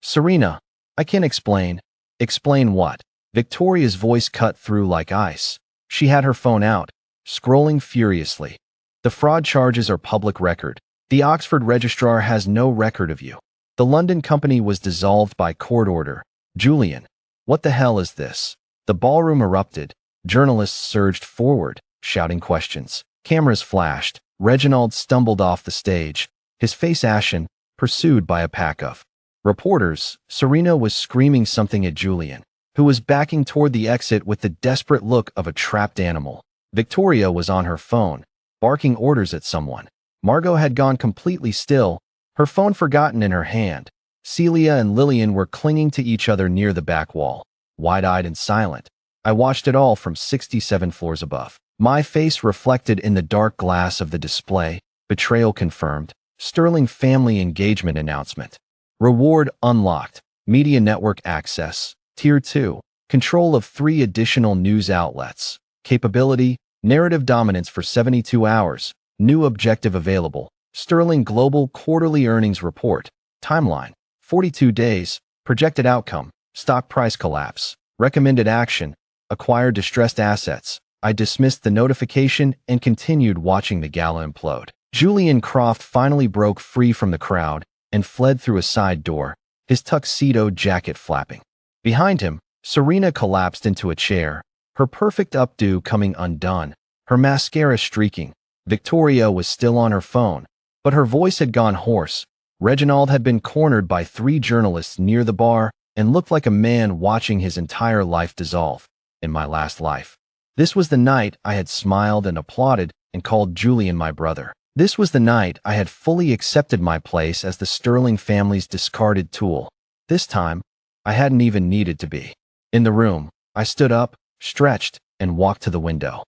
Speaker 1: "Serena, I can explain." "Explain what?" Victoria's voice cut through like ice. She had her phone out, scrolling furiously. "The fraud charges are public record. The Oxford registrar has no record of you. The London company was dissolved by court order." "Julian, what the hell is this?" The ballroom erupted. Journalists surged forward, shouting questions. Cameras flashed. Reginald stumbled off the stage, his face ashen, pursued by a pack of reporters. Serena was screaming something at Julian, who was backing toward the exit with the desperate look of a trapped animal. Victoria was on her phone, barking orders at someone. Margot had gone completely still, her phone forgotten in her hand. Celia and Lillian were clinging to each other near the back wall, wide-eyed and silent. I watched it all from 67 floors above. My face reflected in the dark glass of the display. Betrayal confirmed. Sterling family engagement announcement. Reward unlocked. Media network access. Tier 2. Control of 3 additional news outlets. Capability. Narrative dominance for 72 hours. New objective available. Sterling Global Quarterly Earnings Report. Timeline. 42 days. Projected outcome. Stock price collapse. Recommended action. Acquire distressed assets. I dismissed the notification and continued watching the gala implode. Julian Croft finally broke free from the crowd and fled through a side door, his tuxedo jacket flapping. Behind him, Serena collapsed into a chair, her perfect updo coming undone, her mascara streaking. Victoria was still on her phone, but her voice had gone hoarse. Reginald had been cornered by 3 journalists near the bar and looked like a man watching his entire life dissolve. In my last life. This was the night I had smiled and applauded and called Julian my brother. This was the night I had fully accepted my place as the Sterling family's discarded tool. This time, I hadn't even needed to be. In the room, I stood up, stretched, and walked to the window.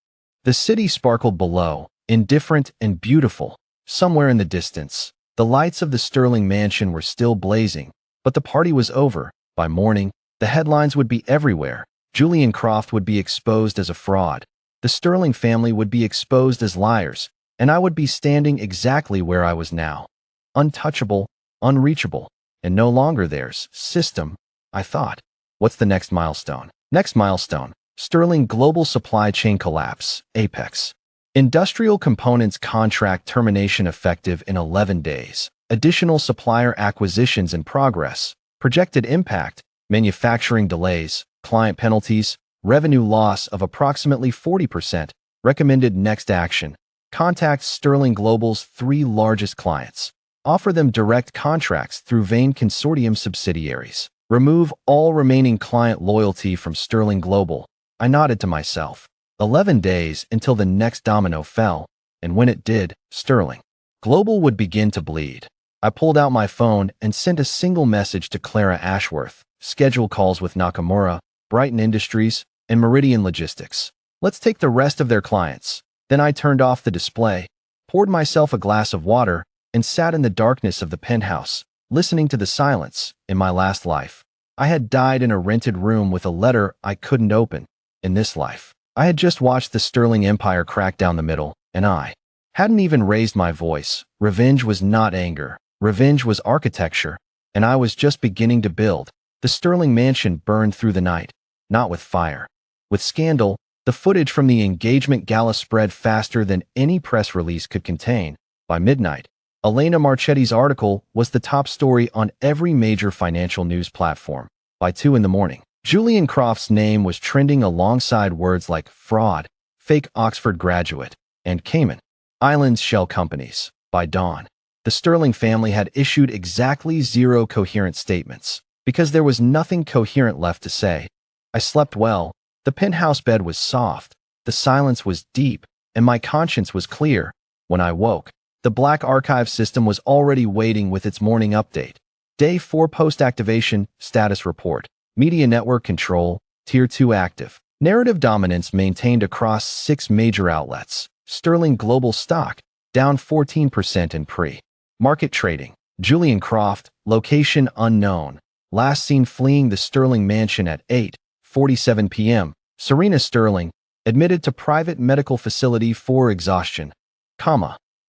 Speaker 1: The city sparkled below, indifferent and beautiful. Somewhere in the distance, the lights of the Sterling mansion were still blazing, but the party was over. By morning, the headlines would be everywhere. Julian Croft would be exposed as a fraud. The Sterling family would be exposed as liars, and I would be standing exactly where I was now. Untouchable, unreachable, and no longer theirs. System, I thought. What's the next milestone? Next milestone, Sterling global supply chain collapse, Apex. Industrial components contract termination effective in 11 days. Additional supplier acquisitions in progress. Projected impact, manufacturing delays, client penalties, revenue loss of approximately 40%. Recommended next action. Contact Sterling Global's 3 largest clients. Offer them direct contracts through Vane Consortium subsidiaries. Remove all remaining client loyalty from Sterling Global. I nodded to myself. 11 days until the next domino fell, and when it did, Sterling Global would begin to bleed. I pulled out my phone and sent a single message to Clara Ashworth. Schedule calls with Nakamura, Brighton Industries, and Meridian Logistics. Let's take the rest of their clients. Then I turned off the display, poured myself a glass of water, and sat in the darkness of the penthouse, listening to the silence. In my last life, I had died in a rented room with a letter I couldn't open. In this life, I had just watched the Sterling Empire crack down the middle, and I hadn't even raised my voice. Revenge was not anger. Revenge was architecture, and I was just beginning to build. The Sterling mansion burned through the night, not with fire. With scandal, the footage from the engagement gala spread faster than any press release could contain. By midnight, Elena Marchetti's article was the top story on every major financial news platform. By 2 in the morning, Julian Croft's name was trending alongside words like fraud, fake Oxford graduate, and Cayman Islands shell companies. By dawn, the Sterling family had issued exactly 0 coherent statements, because there was nothing coherent left to say. I slept well. The penthouse bed was soft, the silence was deep, and my conscience was clear. When I woke, the Black Archive system was already waiting with its morning update. Day 4 post-activation, status report, media network control, Tier 2 active. Narrative dominance maintained across 6 major outlets. Sterling Global stock, down 14% in pre-market trading. Julian Croft, location unknown. Last seen fleeing the Sterling mansion at 8:47 p.m. Serena Sterling, admitted to private medical facility for exhaustion.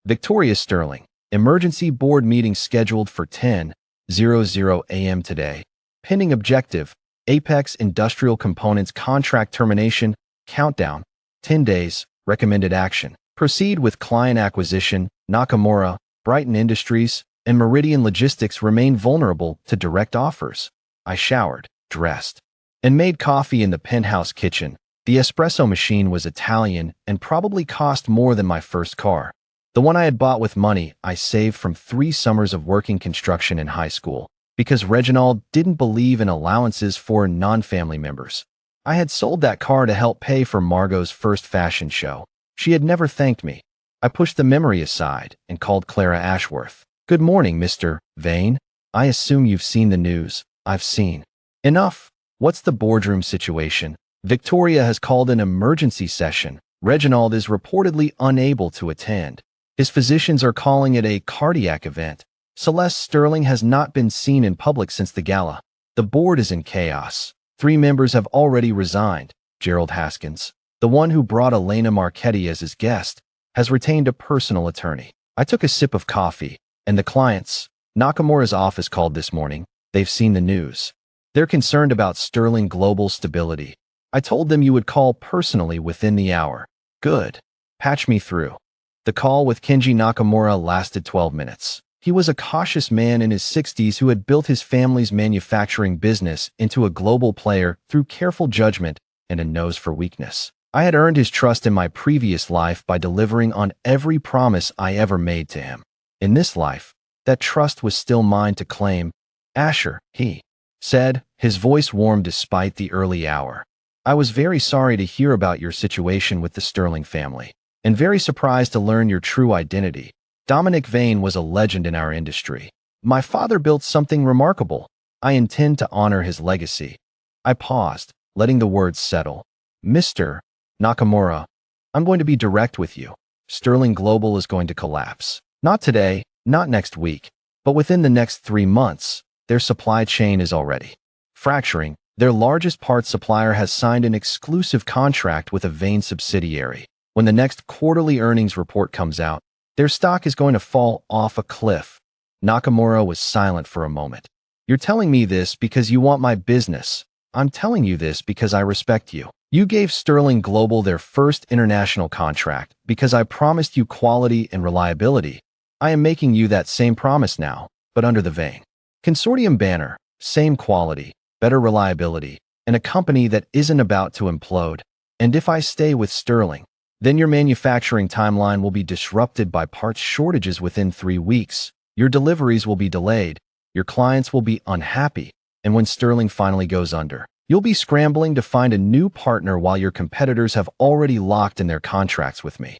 Speaker 1: Victoria Sterling, emergency board meeting scheduled for 10:00 a.m. today. Pending objective, Apex Industrial Components contract termination, countdown, 10 days, recommended action. Proceed with client acquisition. Nakamura, Brighton Industries, and Meridian Logistics remain vulnerable to direct offers. I showered, dressed, and made coffee in the penthouse kitchen. The espresso machine was Italian and probably cost more than my first car. The one I had bought with money I saved from 3 summers of working construction in high school, because Reginald didn't believe in allowances for non-family members. I had sold that car to help pay for Margot's first fashion show. She had never thanked me. I pushed the memory aside and called Clara Ashworth. Good morning, Mr. Vane. I assume you've seen the news. I've seen enough. What's the boardroom situation? Victoria has called an emergency session. Reginald is reportedly unable to attend. His physicians are calling it a cardiac event. Celeste Sterling has not been seen in public since the gala. The board is in chaos. 3 members have already resigned. Gerald Haskins, the one who brought Elena Marchetti as his guest, has retained a personal attorney. I took a sip of coffee, and the clients, Nakamura's office called this morning. They've seen the news. They're concerned about Sterling Global's stability. I told them you would call personally within the hour. Good. Patch me through. The call with Kenji Nakamura lasted 12 minutes. He was a cautious man in his 60s who had built his family's manufacturing business into a global player through careful judgment and a nose for weakness. I had earned his trust in my previous life by delivering on every promise I ever made to him. In this life, that trust was still mine to claim. Asher, he said, his voice warm despite the early hour. I was very sorry to hear about your situation with the Sterling family, and very surprised to learn your true identity. Dominic Vane was a legend in our industry. My father built something remarkable. I intend to honor his legacy. I paused, letting the words settle. Mr. Nakamura, I'm going to be direct with you. Sterling Global is going to collapse. Not today, not next week, but within the next 3 months. Their supply chain is already fracturing. Their largest parts supplier has signed an exclusive contract with a Vane subsidiary. When the next quarterly earnings report comes out, their stock is going to fall off a cliff. Nakamura was silent for a moment. You're telling me this because you want my business. I'm telling you this because I respect you. You gave Sterling Global their first international contract because I promised you quality and reliability. I am making you that same promise now, but under the Vane Consortium banner, same quality, better reliability, and a company that isn't about to implode. And if I stay with Sterling, then your manufacturing timeline will be disrupted by parts shortages within 3 weeks. Your deliveries will be delayed. Your clients will be unhappy. And when Sterling finally goes under, you'll be scrambling to find a new partner while your competitors have already locked in their contracts with me.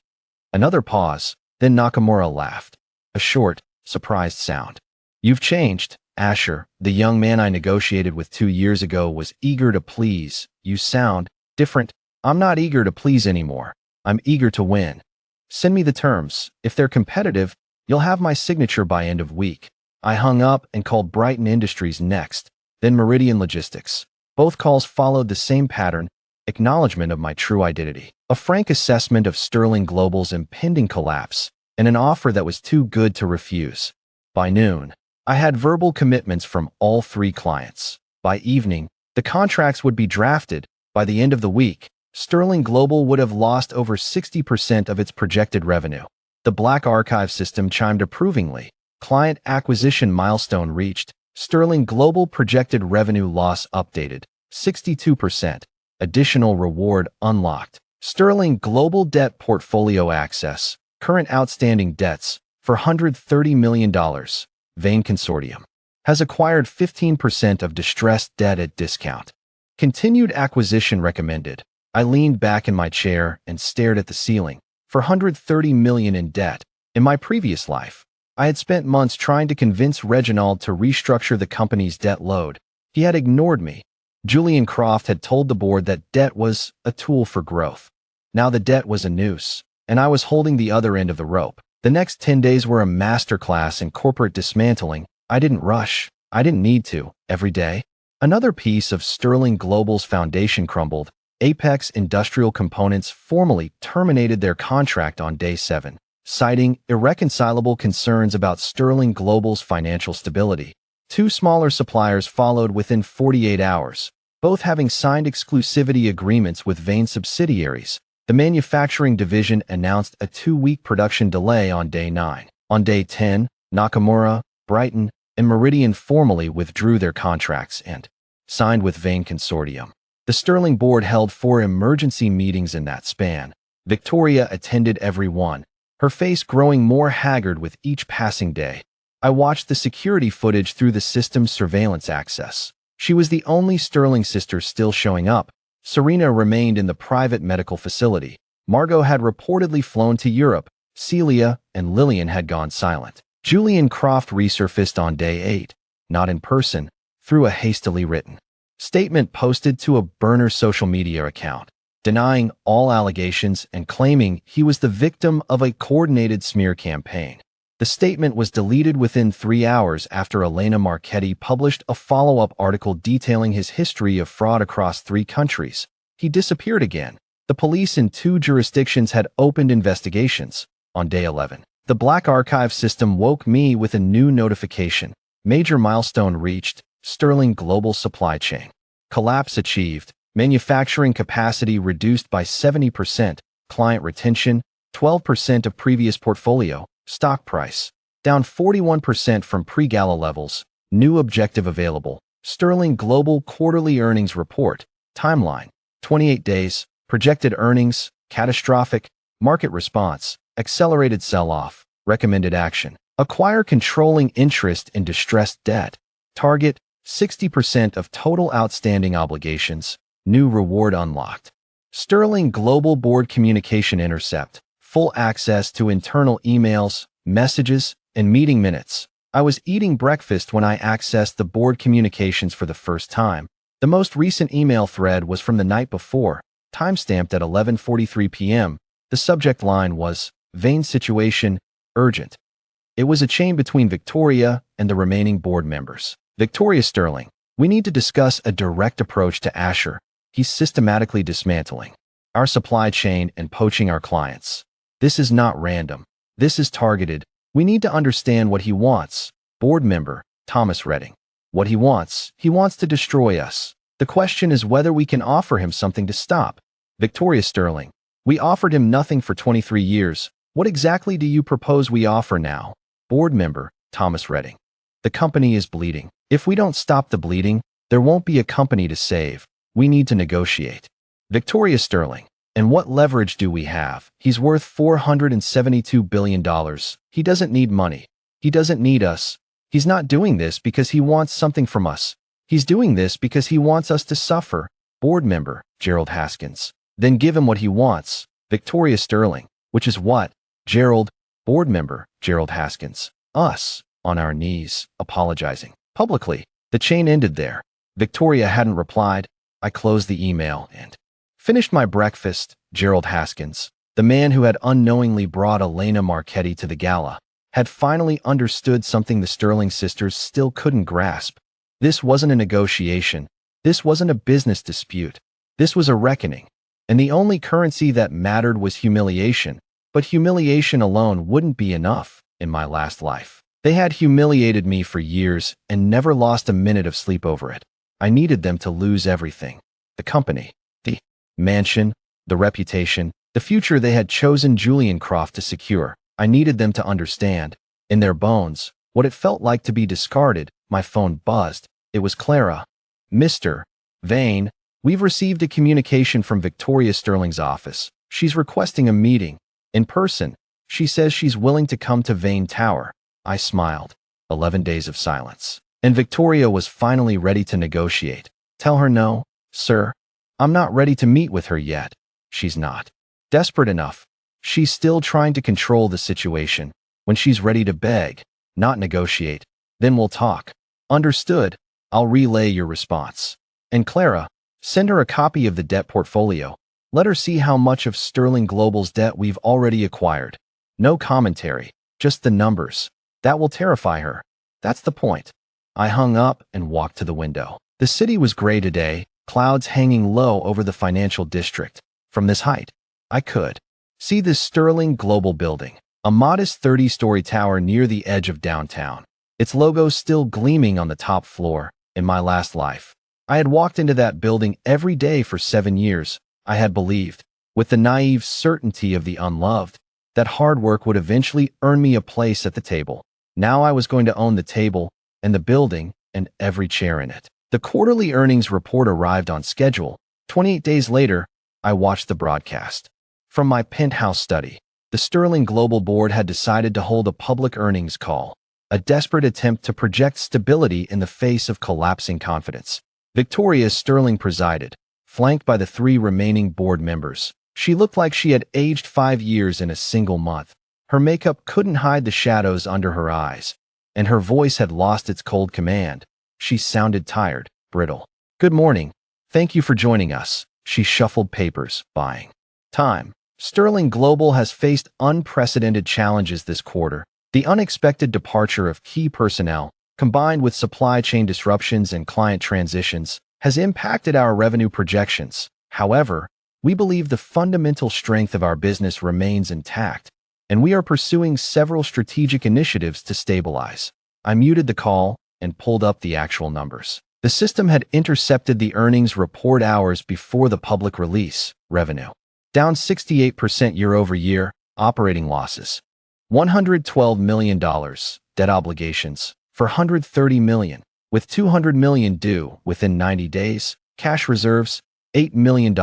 Speaker 1: Another pause, then Nakamura laughed. A short, surprised sound. You've changed, Asher. The young man I negotiated with 2 years ago was eager to please. You sound different. I'm not eager to please anymore. I'm eager to win. Send me the terms. If they're competitive, you'll have my signature by end of week. I hung up and called Brighton Industries next, then Meridian Logistics. Both calls followed the same pattern, acknowledgement of my true identity, a frank assessment of Sterling Global's impending collapse, and an offer that was too good to refuse. By noon, I had verbal commitments from all 3 clients. By evening, the contracts would be drafted. By the end of the week, Sterling Global would have lost over 60% of its projected revenue. The Black Archive system chimed approvingly. Client acquisition milestone reached. Sterling Global projected revenue loss updated. 62%. Additional reward unlocked. Sterling Global debt portfolio access. Current outstanding debts, $430 million. Vane Consortium has acquired 15% of distressed debt at discount. Continued acquisition recommended. I leaned back in my chair and stared at the ceiling. $430 million in debt. In my previous life, I had spent months trying to convince Reginald to restructure the company's debt load. He had ignored me. Julian Croft had told the board that debt was a tool for growth. Now the debt was a noose, and I was holding the other end of the rope. The next 10 days were a masterclass in corporate dismantling. I didn't rush. I didn't need to. Every day, another piece of Sterling Global's foundation crumbled. Apex Industrial Components formally terminated their contract on day 7, citing irreconcilable concerns about Sterling Global's financial stability. 2 smaller suppliers followed within 48 hours, both having signed exclusivity agreements with Vane subsidiaries. The manufacturing division announced a 2-week production delay on day 9. On day 10, Nakamura, Brighton, and Meridian formally withdrew their contracts and signed with Vane Consortium. The Sterling board held 4 emergency meetings in that span. Victoria attended every one, her face growing more haggard with each passing day. I watched the security footage through the system's surveillance access. She was the only Sterling sister still showing up. Serena remained in the private medical facility. Margot had reportedly flown to Europe. Celia and Lillian had gone silent. Julian Croft resurfaced on day 8, not in person, through a hastily written statement posted to a burner social media account, denying all allegations and claiming he was the victim of a coordinated smear campaign. The statement was deleted within 3 hours after Elena Marchetti published a follow-up article detailing his history of fraud across 3 countries. He disappeared again. The police in 2 jurisdictions had opened investigations. On day 11, the Black Archive system woke me with a new notification. Major milestone reached. Sterling Global supply chain collapse achieved. Manufacturing capacity reduced by 70%, client retention, 12% of previous portfolio, stock price, down 41% from pre-gala levels, new objective available, Sterling Global quarterly earnings report, timeline, 28 days, projected earnings, catastrophic, market response, accelerated sell-off, recommended action, acquire controlling interest in distressed debt, target, 60% of total outstanding obligations, new reward unlocked. Sterling Global Board Communication Intercept, full access to internal emails, messages, and meeting minutes. I was eating breakfast when I accessed the board communications for the first time. The most recent email thread was from the night before, timestamped at 11:43 p.m. The subject line was, "Vein situation, urgent." It was a chain between Victoria and the remaining board members. Victoria Sterling, we need to discuss a direct approach to Asher. He's systematically dismantling our supply chain and poaching our clients. This is not random. This is targeted. We need to understand what he wants. Board member, Thomas Redding. What he wants to destroy us. The question is whether we can offer him something to stop. Victoria Sterling, we offered him nothing for 23 years. What exactly do you propose we offer now? Board member, Thomas Redding. The company is bleeding. If we don't stop the bleeding, there won't be a company to save. We need to negotiate. Victoria Sterling. And what leverage do we have? He's worth $472 billion. He doesn't need money. He doesn't need us. He's not doing this because he wants something from us. He's doing this because he wants us to suffer. Board member, Gerald Haskins. Then give him what he wants. Victoria Sterling. Which is what? Gerald. Board member, Gerald Haskins. Us. On our knees, apologizing. Publicly. The chain ended there. Victoria hadn't replied. I closed the email and finished my breakfast. Gerald Haskins, the man who had unknowingly brought Elena Marchetti to the gala, had finally understood something the Sterling sisters still couldn't grasp. This wasn't a negotiation. This wasn't a business dispute. This was a reckoning. And the only currency that mattered was humiliation. But humiliation alone wouldn't be enough in my last life. They had humiliated me for years and never lost a minute of sleep over it. I needed them to lose everything. The company, the mansion, the reputation, the future they had chosen Julian Croft to secure. I needed them to understand, in their bones, what it felt like to be discarded. My phone buzzed. It was Clara. Mr. Vane, we've received a communication from Victoria Sterling's office. She's requesting a meeting. In person. She says she's willing to come to Vane Tower. I smiled. 11 days of silence. And Victoria was finally ready to negotiate. Tell her no, sir. I'm not ready to meet with her yet. She's not desperate enough. She's still trying to control the situation. When she's ready to beg, not negotiate, then we'll talk. Understood. I'll relay your response. And Clara, send her a copy of the debt portfolio. Let her see how much of Sterling Global's debt we've already acquired. No commentary, just the numbers. That will terrify her. That's the point. I hung up and walked to the window. The city was gray today, clouds hanging low over the financial district. From this height, I could see this Sterling Global building, a modest 30-story tower near the edge of downtown. Its logo still gleaming on the top floor. In my last life, I had walked into that building every day for 7 years. I had believed, with the naive certainty of the unloved, that hard work would eventually earn me a place at the table. Now I was going to own the table, and the building, and every chair in it. The quarterly earnings report arrived on schedule. 28 days later, I watched the broadcast. From my penthouse study, the Sterling Global Board had decided to hold a public earnings call, a desperate attempt to project stability in the face of collapsing confidence. Victoria Sterling presided, flanked by the 3 remaining board members. She looked like she had aged 5 years in a single month. Her makeup couldn't hide the shadows under her eyes, and her voice had lost its cold command. She sounded tired, brittle. Good morning. Thank you for joining us. She shuffled papers, buying time. Sterling Global has faced unprecedented challenges this quarter. The unexpected departure of key personnel, combined with supply chain disruptions and client transitions, has impacted our revenue projections. However, we believe the fundamental strength of our business remains intact, and we are pursuing several strategic initiatives to stabilize. I muted the call and pulled up the actual numbers. The system had intercepted the earnings report hours before the public release. Revenue down 68% year over year. Operating losses $112 million. Debt obligations $430 million, with $200 million due within 90 days. Cash reserves $8 million.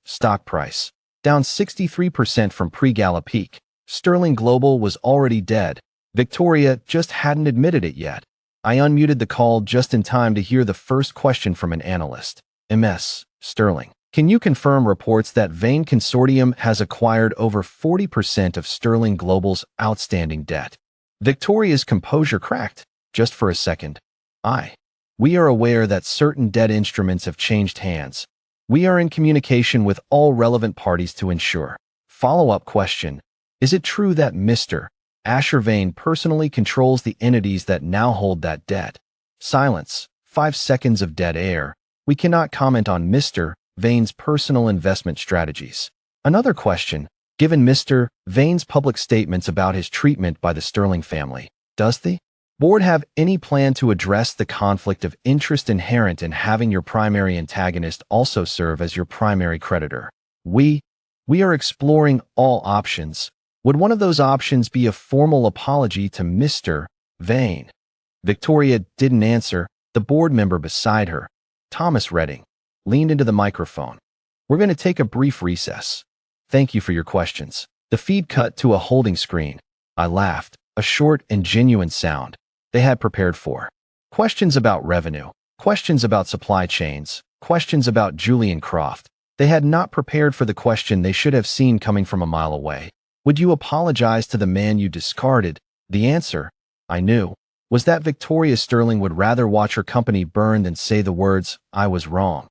Speaker 1: Stock price down 63% from pre-gala peak. Sterling Global was already dead. Victoria just hadn't admitted it yet. I unmuted the call just in time to hear the first question from an analyst. MS, Sterling, can you confirm reports that Vane Consortium has acquired over 40% of Sterling Global's outstanding debt? Victoria's composure cracked. Just for a second. We are aware that certain debt instruments have changed hands. We are in communication with all relevant parties to ensure. Follow-up question. Is it true that Mr. Asher Vane personally controls the entities that now hold that debt? Silence. 5 seconds of dead air. We cannot comment on Mr. Vane's personal investment strategies. Another question. Given Mr. Vane's public statements about his treatment by the Sterling family, does the board have any plan to address the conflict of interest inherent in having your primary antagonist also serve as your primary creditor? We are exploring all options. Would one of those options be a formal apology to Mr. Vane? Victoria didn't answer. The board member beside her, Thomas Redding, leaned into the microphone. We're going to take a brief recess. Thank you for your questions. The feed cut to a holding screen. I laughed, a short and genuine sound they had prepared for. Questions about revenue, questions about supply chains, questions about Julian Croft. They had not prepared for the question they should have seen coming from a mile away. Would you apologize to the man you discarded? The answer, I knew, was that Victoria Sterling would rather watch her company burn than say the words, I was wrong.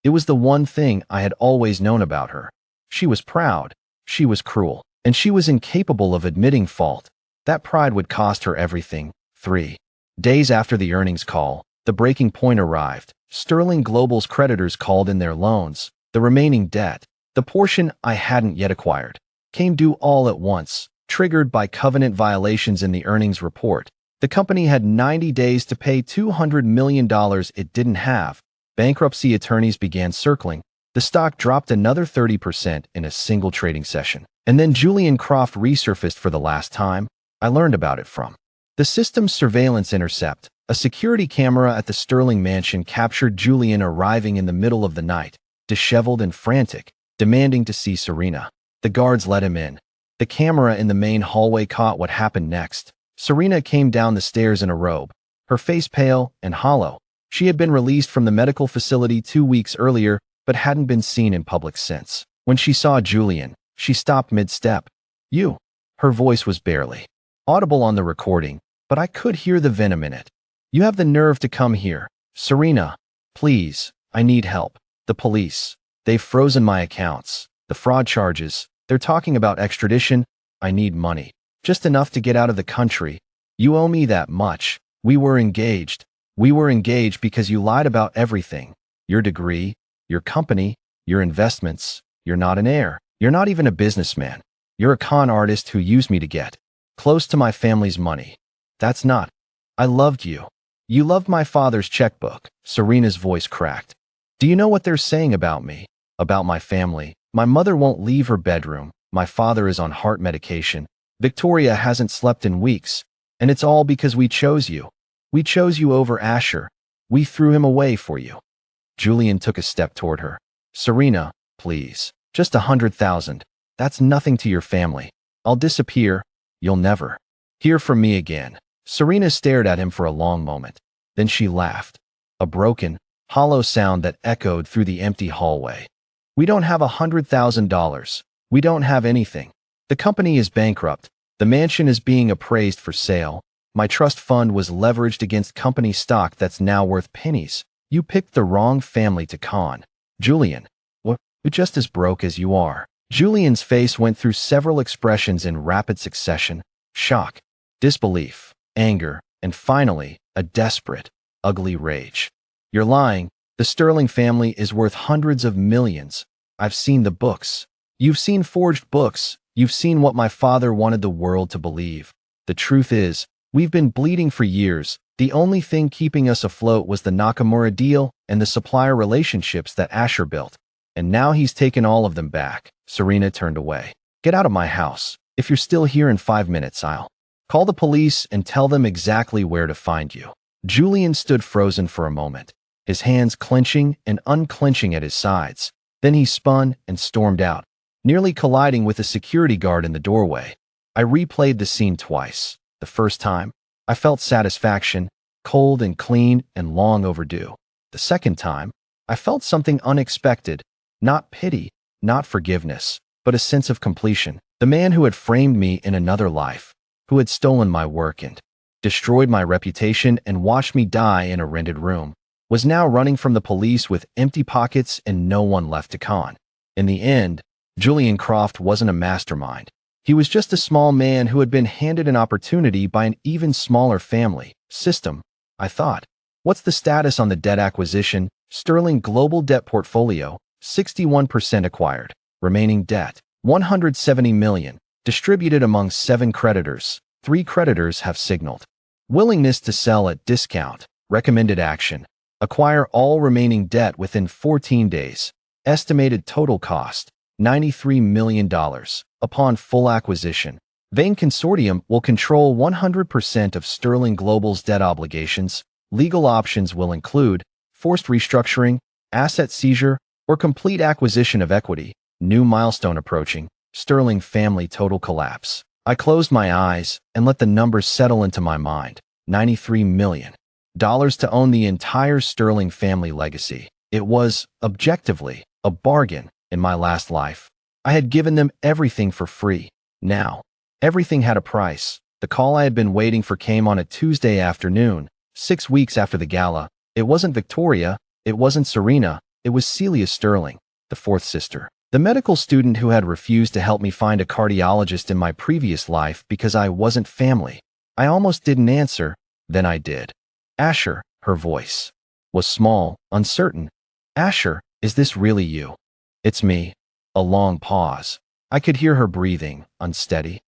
Speaker 1: It was the one thing I had always known about her. She was proud, she was cruel, and she was incapable of admitting fault. That pride would cost her everything. 3 days after the earnings call, the breaking point arrived. Sterling Global's creditors called in their loans. The remaining debt, the portion I hadn't yet acquired, came due all at once, triggered by covenant violations in the earnings report. The company had 90 days to pay $200 million it didn't have. Bankruptcy attorneys began circling. The stock dropped another 30% in a single trading session. And then Julian Croft resurfaced for the last time. I learned about it from the system's surveillance intercept. A security camera at the Sterling mansion captured Julian arriving in the middle of the night, disheveled and frantic, demanding to see Serena. The guards let him in. The camera in the main hallway caught what happened next. Serena came down the stairs in a robe, her face pale and hollow. She had been released from the medical facility 2 weeks earlier, but hadn't been seen in public since. When she saw Julian, she stopped mid-step. You. Her voice was barely audible on the recording, but I could hear the venom in it. You have the nerve to come here. Serena, please, I need help. The police. They've frozen my accounts. The fraud charges. They're talking about extradition. I need money. Just enough to get out of the country. You owe me that much. We were engaged. We were engaged because you lied about everything. Your degree, your company, your investments. You're not an heir. You're not even a businessman. You're a con artist who used me to get close to my family's money. That's not. I loved you. You loved my father's checkbook. Serena's voice cracked. Do you know what they're saying about me? About my family? My mother won't leave her bedroom. My father is on heart medication. Victoria hasn't slept in weeks. And it's all because we chose you. We chose you over Asher. We threw him away for you. Julian took a step toward her. Serena, please. Just 100,000. That's nothing to your family. I'll disappear. You'll never hear from me again. Serena stared at him for a long moment. Then she laughed. A broken, hollow sound that echoed through the empty hallway. We don't have $100,000. We don't have anything. The company is bankrupt. The mansion is being appraised for sale. My trust fund was leveraged against company stock that's now worth pennies. You picked the wrong family to con. Julian, you're just as broke as you are. Julian's face went through several expressions in rapid succession. Shock, disbelief, anger, and finally, a desperate, ugly rage. You're lying. The Sterling family is worth hundreds of millions. I've seen the books. You've seen forged books. You've seen what my father wanted the world to believe. The truth is, we've been bleeding for years, The only thing keeping us afloat was the Nakamura deal and the supplier relationships that Asher built. And now he's taken all of them back. Serena turned away. Get out of my house. If you're still here in 5 minutes, I'll call the police and tell them exactly where to find you. Julian stood frozen for a moment, his hands clenching and unclenching at his sides. Then he spun and stormed out, nearly colliding with a security guard in the doorway. I replayed the scene twice. The first time, I felt satisfaction, cold and clean and long overdue. The second time, I felt something unexpected, not pity, not forgiveness, but a sense of completion. The man who had framed me in another life, who had stolen my work and destroyed my reputation and watched me die in a rented room, was now running from the police with empty pockets and no one left to con. In the end, Julian Croft wasn't a mastermind. He was just a small man who had been handed an opportunity by an even smaller family system. I thought, what's the status on the debt acquisition? Sterling Global Debt Portfolio, 61% acquired. Remaining debt, $170 million, distributed among 7 creditors. 3 creditors have signaled willingness to sell at discount. Recommended action: acquire all remaining debt within 14 days. Estimated total cost, $93 million. Upon full acquisition, Vane Consortium will control 100% of Sterling Global's debt obligations. Legal options will include forced restructuring, asset seizure, or complete acquisition of equity. New milestone approaching: Sterling family total collapse. I closed my eyes and let the numbers settle into my mind. $93 million to own the entire Sterling family legacy. It was, objectively, a bargain. In my last life, I had given them everything for free. Now, everything had a price. The call I had been waiting for came on a Tuesday afternoon, 6 weeks after the gala. It wasn't Victoria, it wasn't Serena, it was Celia Sterling, the 4th sister. The medical student who had refused to help me find a cardiologist in my previous life because I wasn't family. I almost didn't answer, then I did. Asher, her voice was small, uncertain. Asher, is this really you? It's me. A long pause. I could hear her breathing, unsteady.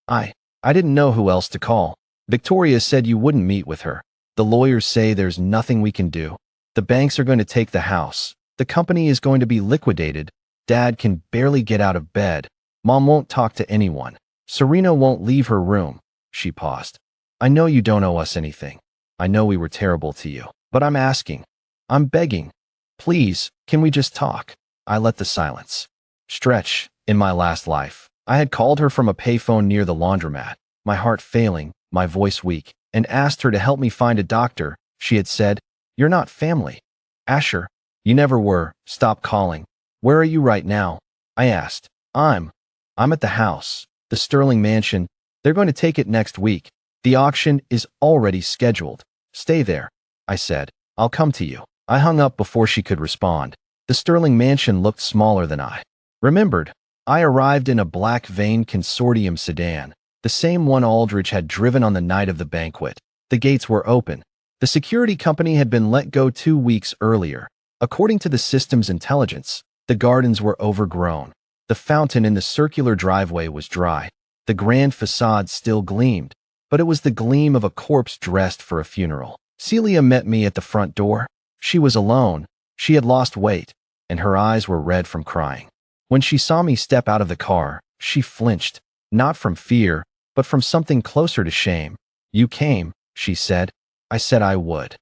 Speaker 1: I didn't know who else to call. Victoria said you wouldn't meet with her. The lawyers say there's nothing we can do. The banks are going to take the house. The company is going to be liquidated. Dad can barely get out of bed. Mom won't talk to anyone. Serena won't leave her room. She paused. I know you don't owe us anything. I know we were terrible to you. But I'm asking. I'm begging. Please, can we just talk? I let the silence stretch. In my last life, I had called her from a payphone near the laundromat, my heart failing, my voice weak, and asked her to help me find a doctor. She had said, "You're not family. Asher, you never were. Stop calling." "Where are you right now?" I asked. I'm at the house, the Sterling mansion. They're going to take it next week. The auction is already scheduled. Stay there, I said. I'll come to you. I hung up before she could respond. The Sterling mansion looked smaller than I remembered. I arrived in a black Vane Consortium sedan, the same one Aldridge had driven on the night of the banquet. The gates were open. The security company had been let go 2 weeks earlier. According to the system's intelligence, the gardens were overgrown. The fountain in the circular driveway was dry. The grand facade still gleamed, but it was the gleam of a corpse dressed for a funeral. Celia met me at the front door. She was alone. She had lost weight, and her eyes were red from crying. When she saw me step out of the car, she flinched, not from fear, but from something closer to shame. "You came," she said. I said I would.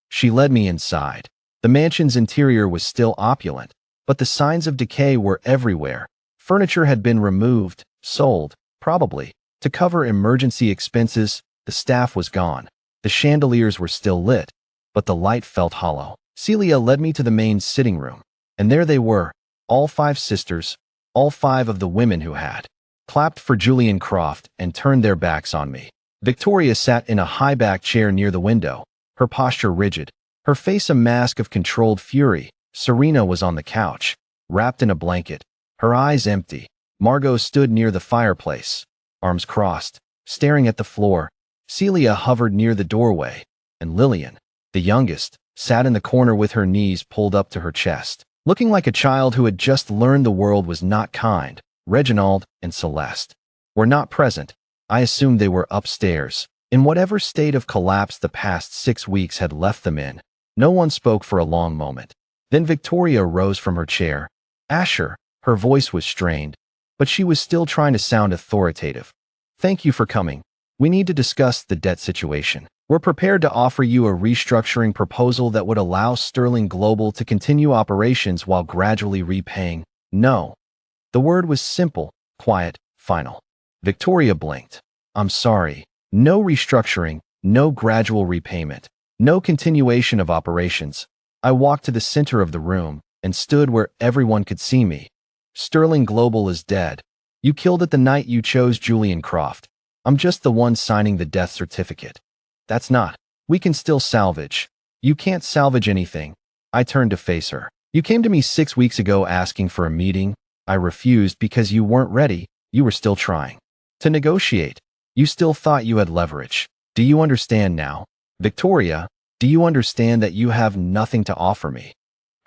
Speaker 1: She led me inside. The mansion's interior was still opulent, but the signs of decay were everywhere. Furniture had been removed, sold, probably, to cover emergency expenses. The staff was gone. The chandeliers were still lit, but the light felt hollow. Celia led me to the main sitting room, and there they were, all 5 sisters, all 5 of the women who had clapped for Julian Croft and turned their backs on me. Victoria sat in a high-backed chair near the window, her posture rigid, her face a mask of controlled fury. Serena was on the couch, wrapped in a blanket, her eyes empty. Margot stood near the fireplace, arms crossed, staring at the floor. Celia hovered near the doorway, and Lillian, the youngest, sat in the corner with her knees pulled up to her chest, looking like a child who had just learned the world was not kind. Reginald and Celeste were not present. I assumed they were upstairs, In whatever state of collapse the past 6 weeks had left them in, no one spoke for a long moment. Then Victoria rose from her chair. Asher, her voice was strained, but she was still trying to sound authoritative. Thank you for coming. We need to discuss the debt situation. We're prepared to offer you a restructuring proposal that would allow Sterling Global to continue operations while gradually repaying. No. The word was simple, quiet, final. Victoria blinked. I'm sorry. No restructuring, no gradual repayment, no continuation of operations. I walked to the center of the room and stood where everyone could see me. Sterling Global is dead. You killed it the night you chose Julian Croft. I'm just the one signing the death certificate. That's not. We can still salvage. You can't salvage anything. I turned to face her. You came to me 6 weeks ago asking for a meeting. I refused because you weren't ready. You were still trying to negotiate. You still thought you had leverage. Do you understand now? Victoria, do you understand that you have nothing to offer me?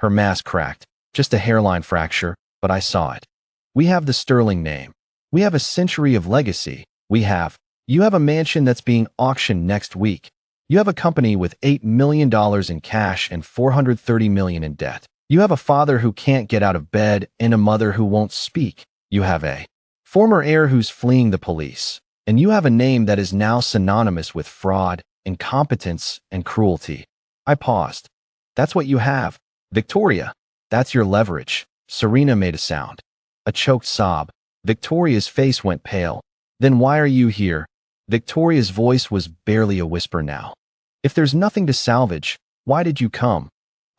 Speaker 1: Her mask cracked. Just a hairline fracture, but I saw it. We have the Sterling name. We have a century of legacy. You have a mansion that's being auctioned next week. You have a company with $8 million in cash and $430 million in debt. You have a father who can't get out of bed and a mother who won't speak. You have a former heir who's fleeing the police. And you have a name that is now synonymous with fraud, incompetence, and cruelty. I paused. That's what you have. Victoria, that's your leverage. Serena made a sound. A choked sob. Victoria's face went pale. Then why are you here? Victoria's voice was barely a whisper now. If there's nothing to salvage, why did you come?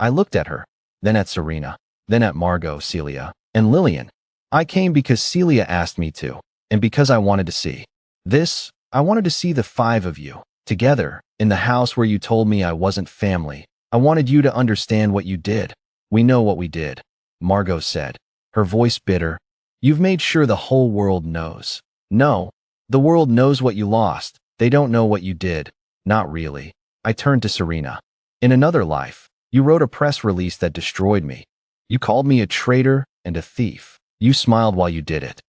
Speaker 1: I looked at her, then at Serena, then at Margot, Celia, and Lillian. I came because Celia asked me to, and because I wanted to see. I wanted to see the 5 of you, together, in the house where you told me I wasn't family. I wanted you to understand what you did. We know what we did, Margot said, her voice bitter. You've made sure the whole world knows. No. The world knows what you lost. They don't know what you did. Not really. I turned to Serena. In another life, you wrote a press release that destroyed me. You called me a traitor and a thief. You smiled while you did it.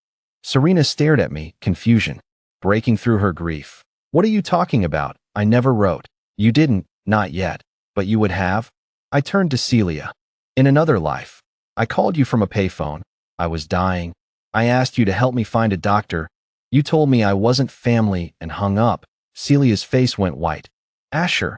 Speaker 1: Serena stared at me, confusion breaking through her grief. What are you talking about? I never wrote. You didn't, not yet. But you would have? I turned to Celia. In another life, I called you from a payphone. I was dying. I asked you to help me find a doctor. You told me I wasn't family and hung up. Celia's face went white. Asher.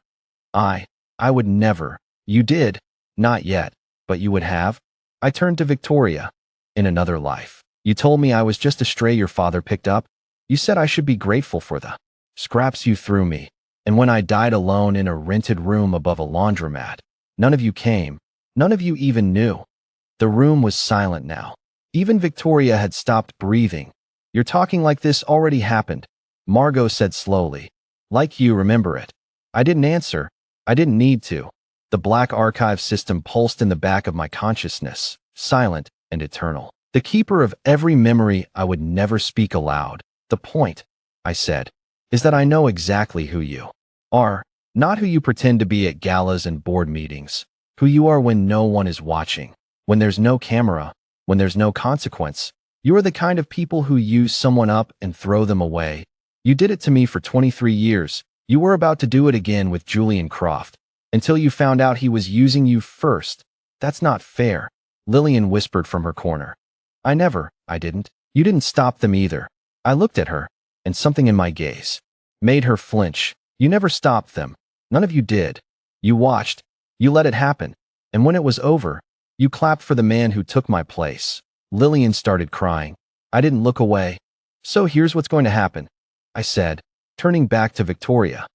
Speaker 1: I would never. You did. Not yet. But you would have? I turned to Victoria. In another life, you told me I was just a stray your father picked up. You said I should be grateful for the scraps you threw me. And when I died alone in a rented room above a laundromat, none of you came. None of you even knew. The room was silent now. Even Victoria had stopped breathing. You're talking like this already happened, Margot said slowly. Like you remember it. I didn't answer. I didn't need to. The black archive system pulsed in the back of my consciousness, silent and eternal. The keeper of every memory I would never speak aloud. The point, I said, is that I know exactly who you are, not who you pretend to be at galas and board meetings, who you are when no one is watching, when there's no camera, when there's no consequence. You are the kind of people who use someone up and throw them away. You did it to me for 23 years. You were about to do it again with Julian Croft, until you found out he was using you first. That's not fair, Lillian whispered from her corner. I didn't. You didn't stop them either. I looked at her, and something in my gaze made her flinch. You never stopped them. None of you did. You watched. You let it happen. And when it was over, you clapped for the man who took my place. Lillian started crying. I didn't look away. So here's what's going to happen, I said, turning back to Victoria.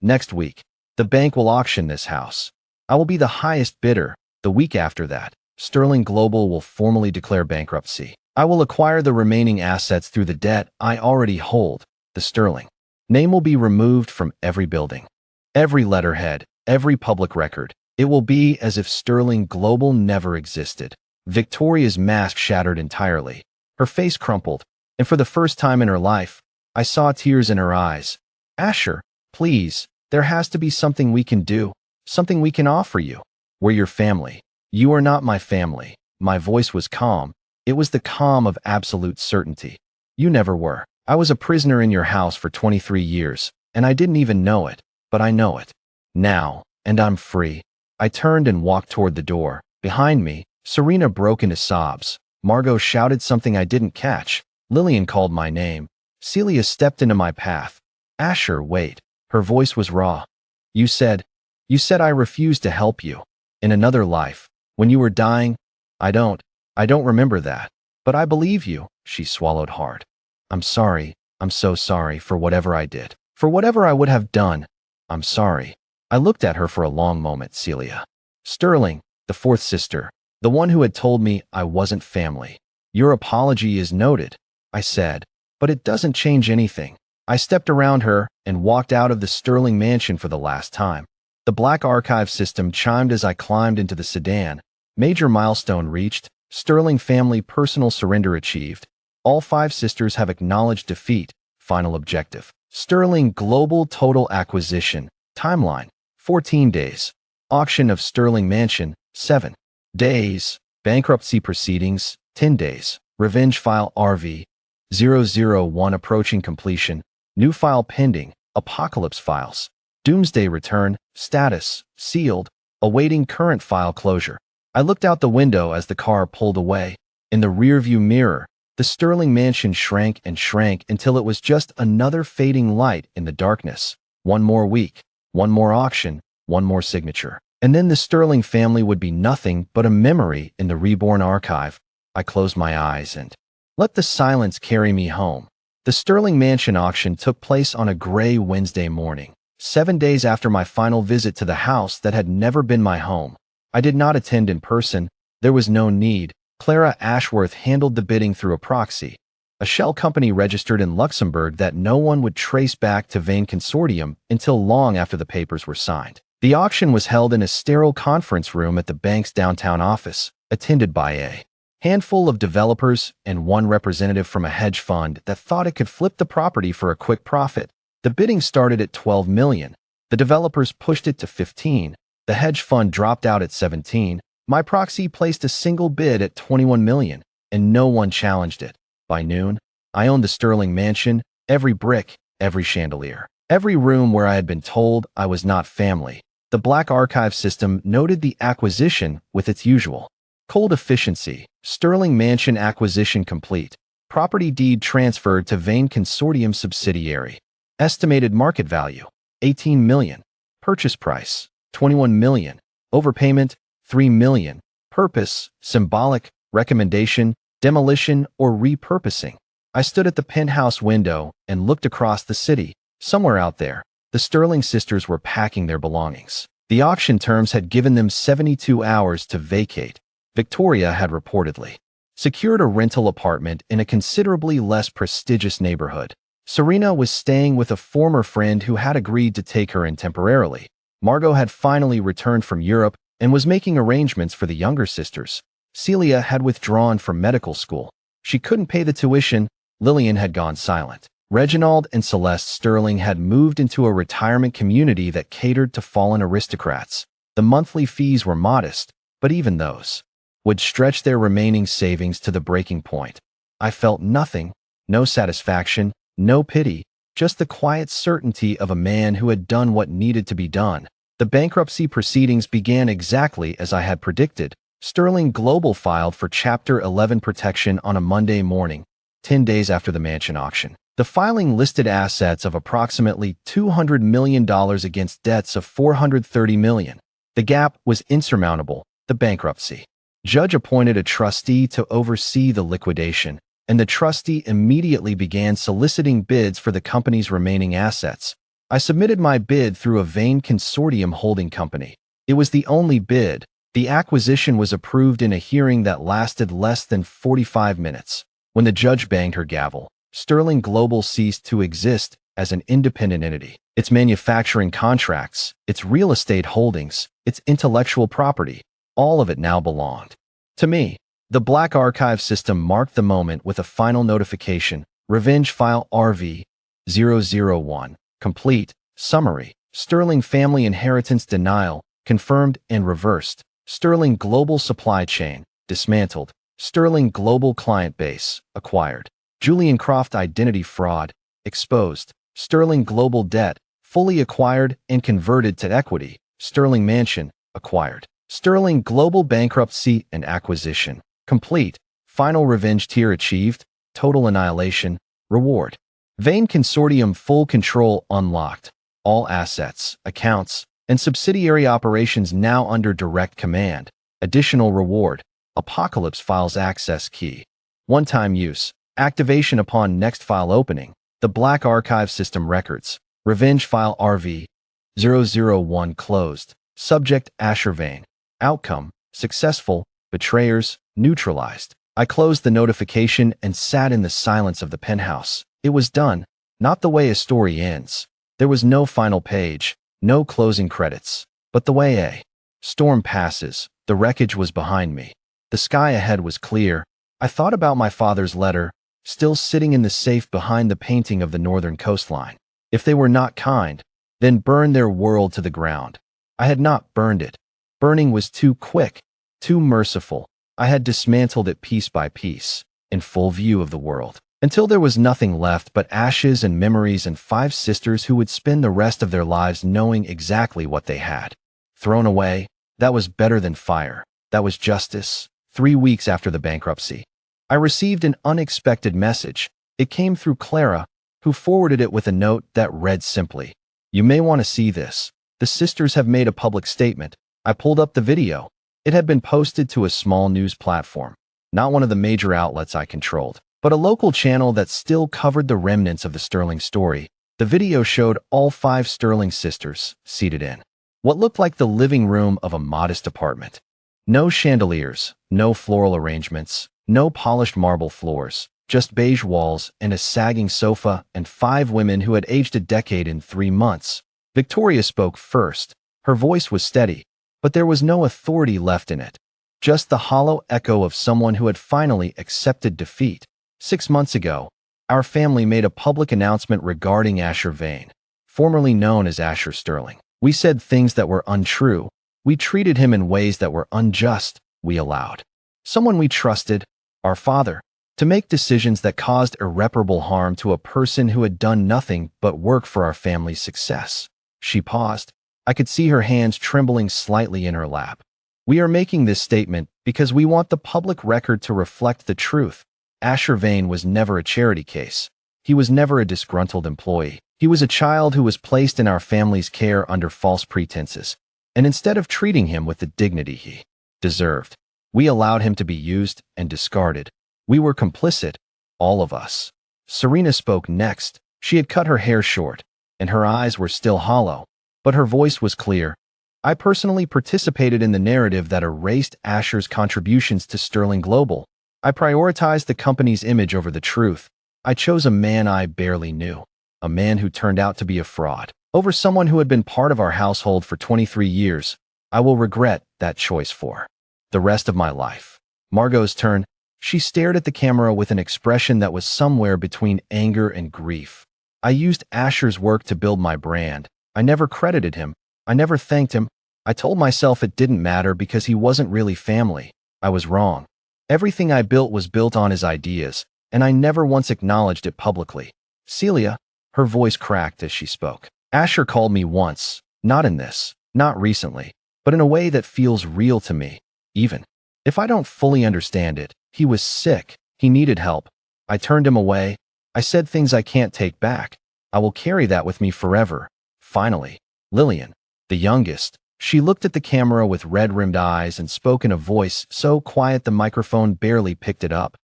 Speaker 1: Next week, the bank will auction this house. I will be the highest bidder. The week after that, Sterling Global will formally declare bankruptcy. I will acquire the remaining assets through the debt I already hold. The Sterling name will be removed from every building, every letterhead, every public record. It will be as if Sterling Global never existed. Victoria's mask shattered entirely. Her face crumpled, and for the first time in her life, I saw tears in her eyes. Asher, please, there has to be something we can do, something we can offer you. We're your family. You are not my family. My voice was calm. It was the calm of absolute certainty. You never were. I was a prisoner in your house for 23 years. and I didn't even know it, but I know it now, and I'm free. I turned and walked toward the door. Behind me, Serena broke into sobs. Margot shouted something I didn't catch. Lillian called my name. Celia stepped into my path. Asher, wait. Her voice was raw. You said I refused to help you. In another life. When you were dying? I don't remember that. But I believe you. She swallowed hard. I'm sorry. I'm so sorry for whatever I did. For whatever I would have done. I'm sorry. I looked at her for a long moment, Celia. Sterling, the fourth sister, the one who had told me I wasn't family. Your apology is noted, I said, but it doesn't change anything. I stepped around her and walked out of the Sterling mansion for the last time. The black archive system chimed as I climbed into the sedan. Major milestone reached. Sterling family personal surrender achieved. All 5 sisters have acknowledged defeat. Final objective. Sterling global total acquisition. Timeline. 14 days. Auction of Sterling Mansion. 7 days. Bankruptcy proceedings. 10 days. Revenge file RV-001 approaching completion. New file pending. Apocalypse files. Doomsday return. Status. Sealed. Awaiting current file closure. I looked out the window as the car pulled away. In the rearview mirror, the Sterling mansion shrank and shrank until it was just another fading light in the darkness. One more week, one more auction, one more signature. And then the Sterling family would be nothing but a memory in the Reborn archive. I closed my eyes and let the silence carry me home. The Sterling mansion auction took place on a gray Wednesday morning, 7 days after my final visit to the house that had never been my home. I did not attend in person. There was no need. Clara Ashworth handled the bidding through a proxy, a shell company registered in Luxembourg that no one would trace back to Vein Consortium until long after the papers were signed. The auction was held in a sterile conference room at the bank's downtown office, attended by a handful of developers and one representative from a hedge fund that thought it could flip the property for a quick profit. The bidding started at $12 million. The developers pushed it to 15. The hedge fund dropped out at 17. My proxy placed a single bid at $21 million, and no one challenged it. By noon, I owned the Sterling mansion, every brick, every chandelier, every room where I had been told I was not family. The black archive system noted the acquisition with its usual cold efficiency. Sterling mansion acquisition complete. Property deed transferred to Vein Consortium subsidiary. Estimated market value, $18 million. Purchase price, $21 million. Overpayment, $3 million. Purpose, symbolic. Recommendation, demolition or repurposing. I stood at the penthouse window and looked across the city. Somewhere out there, the Sterling sisters were packing their belongings. The auction terms had given them 72 hours to vacate. Victoria had reportedly secured a rental apartment in a considerably less prestigious neighborhood. Serena was staying with a former friend who had agreed to take her in temporarily. Margot had finally returned from Europe and was making arrangements for the younger sisters. Celia had withdrawn from medical school. She couldn't pay the tuition. Lillian had gone silent. Reginald and Celeste Sterling had moved into a retirement community that catered to fallen aristocrats. The monthly fees were modest, but even those would stretch their remaining savings to the breaking point. I felt nothing, no satisfaction, no pity, just the quiet certainty of a man who had done what needed to be done. The bankruptcy proceedings began exactly as I had predicted. Sterling Global filed for Chapter 11 protection on a Monday morning, 10 days after the mansion auction. The filing listed assets of approximately $200 million against debts of $430 million. The gap was insurmountable. The bankruptcy judge appointed a trustee to oversee the liquidation, and the trustee immediately began soliciting bids for the company's remaining assets. I submitted my bid through a Vein Consortium holding company. It was the only bid. The acquisition was approved in a hearing that lasted less than 45 minutes. When the judge banged her gavel, Sterling Global ceased to exist as an independent entity. Its manufacturing contracts, its real estate holdings, its intellectual property, all of it now belonged to me. The Black Archive system marked the moment with a final notification. Revenge file RV-001. Complete. Summary. Sterling family inheritance denial, confirmed and reversed. Sterling global supply chain, dismantled. Sterling global client base, acquired. Julian Croft identity fraud, exposed. Sterling global debt, fully acquired and converted to equity. Sterling Mansion, acquired. Sterling Global bankruptcy and acquisition, complete. Final revenge tier achieved. Total annihilation, reward. Vane Consortium full control unlocked. All assets, accounts, and subsidiary operations now under direct command. Additional reward. Apocalypse files access key. One-time use. Activation upon next file opening. The Black Archive System records. Revenge file RV-001 closed. Subject Asher Vane. Outcome successful. Betrayers neutralized. I closed the notification and sat in the silence of the penthouse. It was done. Not the way a story ends. There was no final page, no closing credits. But the way a storm passes, the wreckage was behind me. The sky ahead was clear. I thought about my father's letter, still sitting in the safe behind the painting of the northern coastline. If they were not kind, then burn their world to the ground. I had not burned it. Burning was too quick, too merciful. I had dismantled it piece by piece, in full view of the world, until there was nothing left but ashes and memories and 5 sisters who would spend the rest of their lives knowing exactly what they had. Thrown away, that was better than fire. That was justice. 3 weeks after the bankruptcy, I received an unexpected message. It came through Clara, who forwarded it with a note that read simply, "You may want to see this. The sisters have made a public statement." I pulled up the video. It had been posted to a small news platform, not one of the major outlets I controlled, but a local channel that still covered the remnants of the Sterling story. The video showed all 5 Sterling sisters seated in what looked like the living room of a modest apartment. No chandeliers, no floral arrangements, no polished marble floors, just beige walls and a sagging sofa and 5 women who had aged a decade in 3 months. Victoria spoke first. Her voice was steady, but there was no authority left in it. Just the hollow echo of someone who had finally accepted defeat. 6 months ago, our family made a public announcement regarding Asher Vane, formerly known as Asher Sterling. We said things that were untrue. We treated him in ways that were unjust. We allowed someone we trusted, our father, to make decisions that caused irreparable harm to a person who had done nothing but work for our family's success. She paused. I could see her hands trembling slightly in her lap. We are making this statement because we want the public record to reflect the truth. Asher Vane was never a charity case. He was never a disgruntled employee. He was a child who was placed in our family's care under false pretenses, and instead of treating him with the dignity he deserved, we allowed him to be used and discarded. We were complicit, all of us. Serena spoke next. She had cut her hair short, and her eyes were still hollow, but her voice was clear. I personally participated in the narrative that erased Asher's contributions to Sterling Global. I prioritized the company's image over the truth. I chose a man I barely knew, a man who turned out to be a fraud, over someone who had been part of our household for 23 years. I will regret that choice for the rest of my life. Margot's turn. She stared at the camera with an expression that was somewhere between anger and grief. I used Asher's work to build my brand. I never credited him. I never thanked him. I told myself it didn't matter because he wasn't really family. I was wrong. Everything I built was built on his ideas, and I never once acknowledged it publicly. Celia, her voice cracked as she spoke. Asher called me once, not in this, not recently, but in a way that feels real to me, even if I don't fully understand it. He was sick. He needed help. I turned him away. I said things I can't take back. I will carry that with me forever. Finally, Lillian, the youngest, she looked at the camera with red-rimmed eyes and spoke in a voice so quiet the microphone barely picked it up.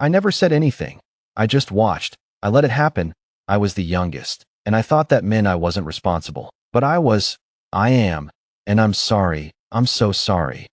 Speaker 1: I never said anything. I just watched. I let it happen. I was the youngest, and I thought that meant I wasn't responsible. But I am, and I'm sorry. I'm so sorry.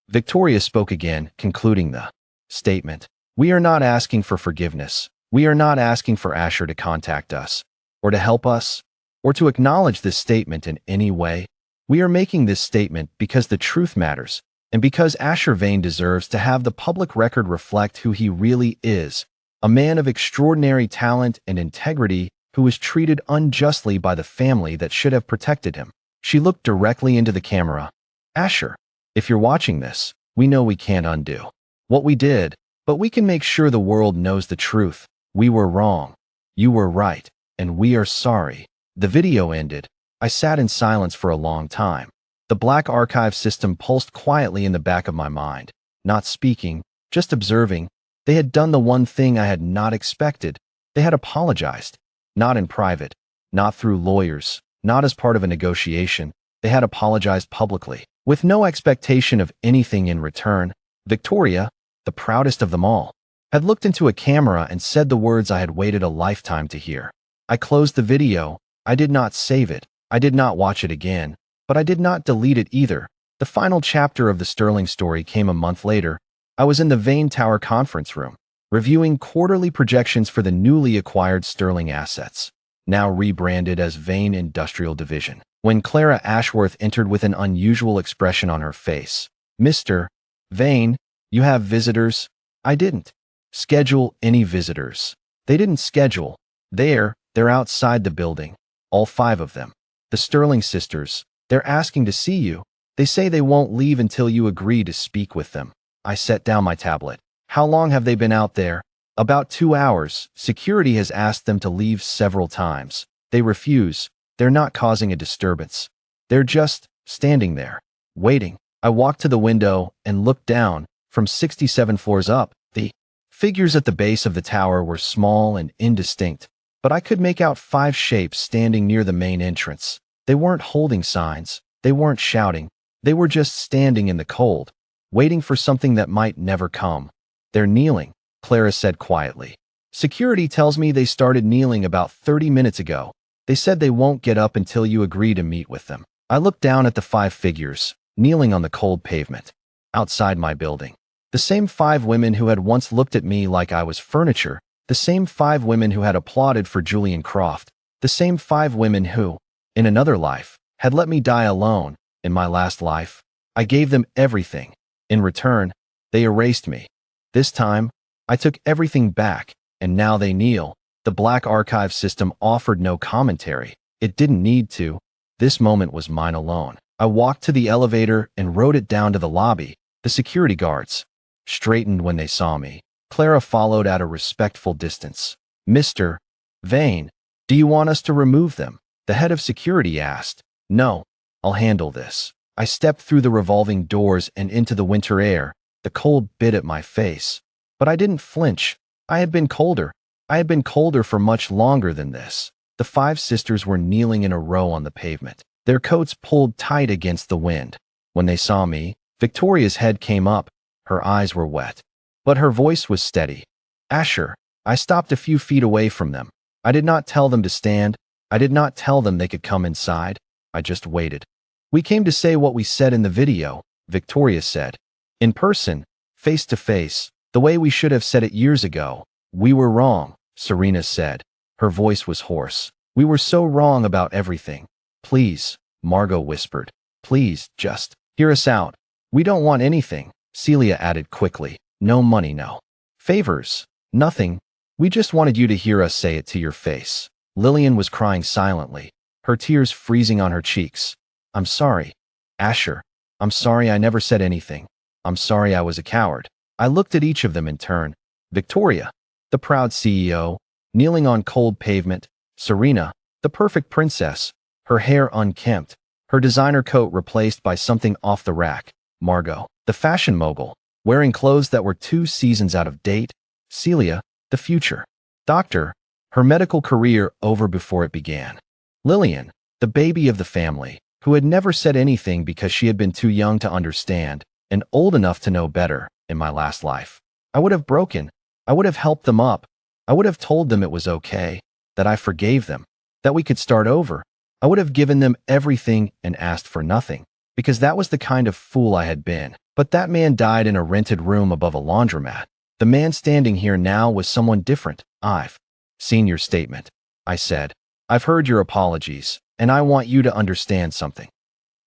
Speaker 1: Victoria spoke again, concluding the statement. We are not asking for forgiveness. We are not asking for Asher to contact us, or to help us, or to acknowledge this statement in any way. We are making this statement because the truth matters, and because Asher Vane deserves to have the public record reflect who he really is, a man of extraordinary talent and integrity who was treated unjustly by the family that should have protected him. She looked directly into the camera. Asher, if you're watching this, we know we can't undo what we did, but we can make sure the world knows the truth. We were wrong. You were right, and we are sorry. The video ended. I sat in silence for a long time. The black archive system pulsed quietly in the back of my mind, not speaking, just observing. They had done the one thing I had not expected. They had apologized. Not in private, not through lawyers, not as part of a negotiation. They had apologized publicly, with no expectation of anything in return. Victoria, the proudest of them all, had looked into a camera and said the words I had waited a lifetime to hear. I closed the video. I did not save it. I did not watch it again, but I did not delete it either. The final chapter of the Sterling story came a month later. I was in the Vane Tower conference room, reviewing quarterly projections for the newly acquired Sterling assets, now rebranded as Vane Industrial Division, when Clara Ashworth entered with an unusual expression on her face. "Mr. Vane, you have visitors?" I didn't schedule any visitors. They didn't schedule. They're outside the building. All 5 of them. The Sterling sisters. They're asking to see you. They say they won't leave until you agree to speak with them. I set down my tablet. "How long have they been out there?" "About 2 hours. Security has asked them to leave several times. They refuse. They're not causing a disturbance. They're just standing there, waiting." I walked to the window and looked down. From 67 floors up, the figures at the base of the tower were small and indistinct, but I could make out 5 shapes standing near the main entrance. They weren't holding signs. They weren't shouting. They were just standing in the cold, waiting for something that might never come. "They're kneeling," Clara said quietly. "Security tells me they started kneeling about 30 minutes ago. They said they won't get up until you agree to meet with them." I looked down at the 5 figures, kneeling on the cold pavement, outside my building. The same 5 women who had once looked at me like I was furniture, the same 5 women who had applauded for Julian Croft, the same 5 women who, in another life, had let me die alone. In my last life, I gave them everything. In return, they erased me. This time, I took everything back, and now they kneel. The black archive system offered no commentary. It didn't need to. This moment was mine alone. I walked to the elevator and rode it down to the lobby. The security guards straightened when they saw me. Clara followed at a respectful distance. "Mr. Vane, do you want us to remove them?" the head of security asked. "No, I'll handle this." I stepped through the revolving doors and into the winter air. The cold bit at my face, but I didn't flinch. I had been colder. I had been colder for much longer than this. The 5 sisters were kneeling in a row on the pavement, their coats pulled tight against the wind. When they saw me, Victoria's head came up. Her eyes were wet, but her voice was steady. "Asher." I stopped a few feet away from them. I did not tell them to stand. I did not tell them they could come inside. I just waited. "We came to say what we said in the video," Victoria said. "In person, face to face, the way we should have said it years ago." "We were wrong," Serena said. Her voice was hoarse. "We were so wrong about everything. Please," Margot whispered. "Please, just hear us out. We don't want anything," Celia added quickly. "No money, no favors, nothing. We just wanted you to hear us say it to your face." Lillian was crying silently, her tears freezing on her cheeks. "I'm sorry, Asher. I'm sorry I never said anything. I'm sorry I was a coward." I looked at each of them in turn. Victoria, the proud CEO, kneeling on cold pavement. Serena, the perfect princess, her hair unkempt, her designer coat replaced by something off the rack. Margot, the fashion mogul, wearing clothes that were 2 seasons out of date. Celia, the future doctor, her medical career over before it began. Lillian, the baby of the family, who had never said anything because she had been too young to understand and old enough to know better. In my last life, I would have broken. I would have helped them up. I would have told them it was okay, that I forgave them, that we could start over. I would have given them everything and asked for nothing, because that was the kind of fool I had been. But that man died in a rented room above a laundromat. The man standing here now was someone different. "I've seen your statement," I said. "I've heard your apologies, and I want you to understand something."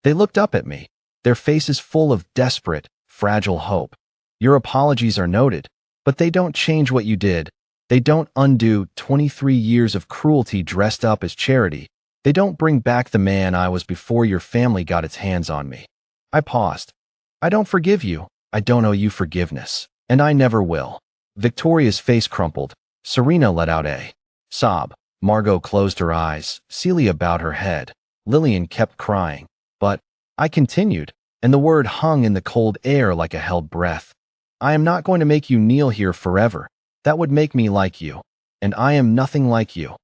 Speaker 1: They looked up at me, their faces full of desperate, fragile hope. "Your apologies are noted, but they don't change what you did. They don't undo 23 years of cruelty dressed up as charity. They don't bring back the man I was before your family got its hands on me." I paused. "I don't forgive you. I don't owe you forgiveness, and I never will." Victoria's face crumpled. Serena let out a sob. Margot closed her eyes. Celia bowed her head. Lillian kept crying. But I continued, and the word hung in the cold air like a held breath. I am not going to make you kneel here forever. That would make me like you. And I am nothing like you.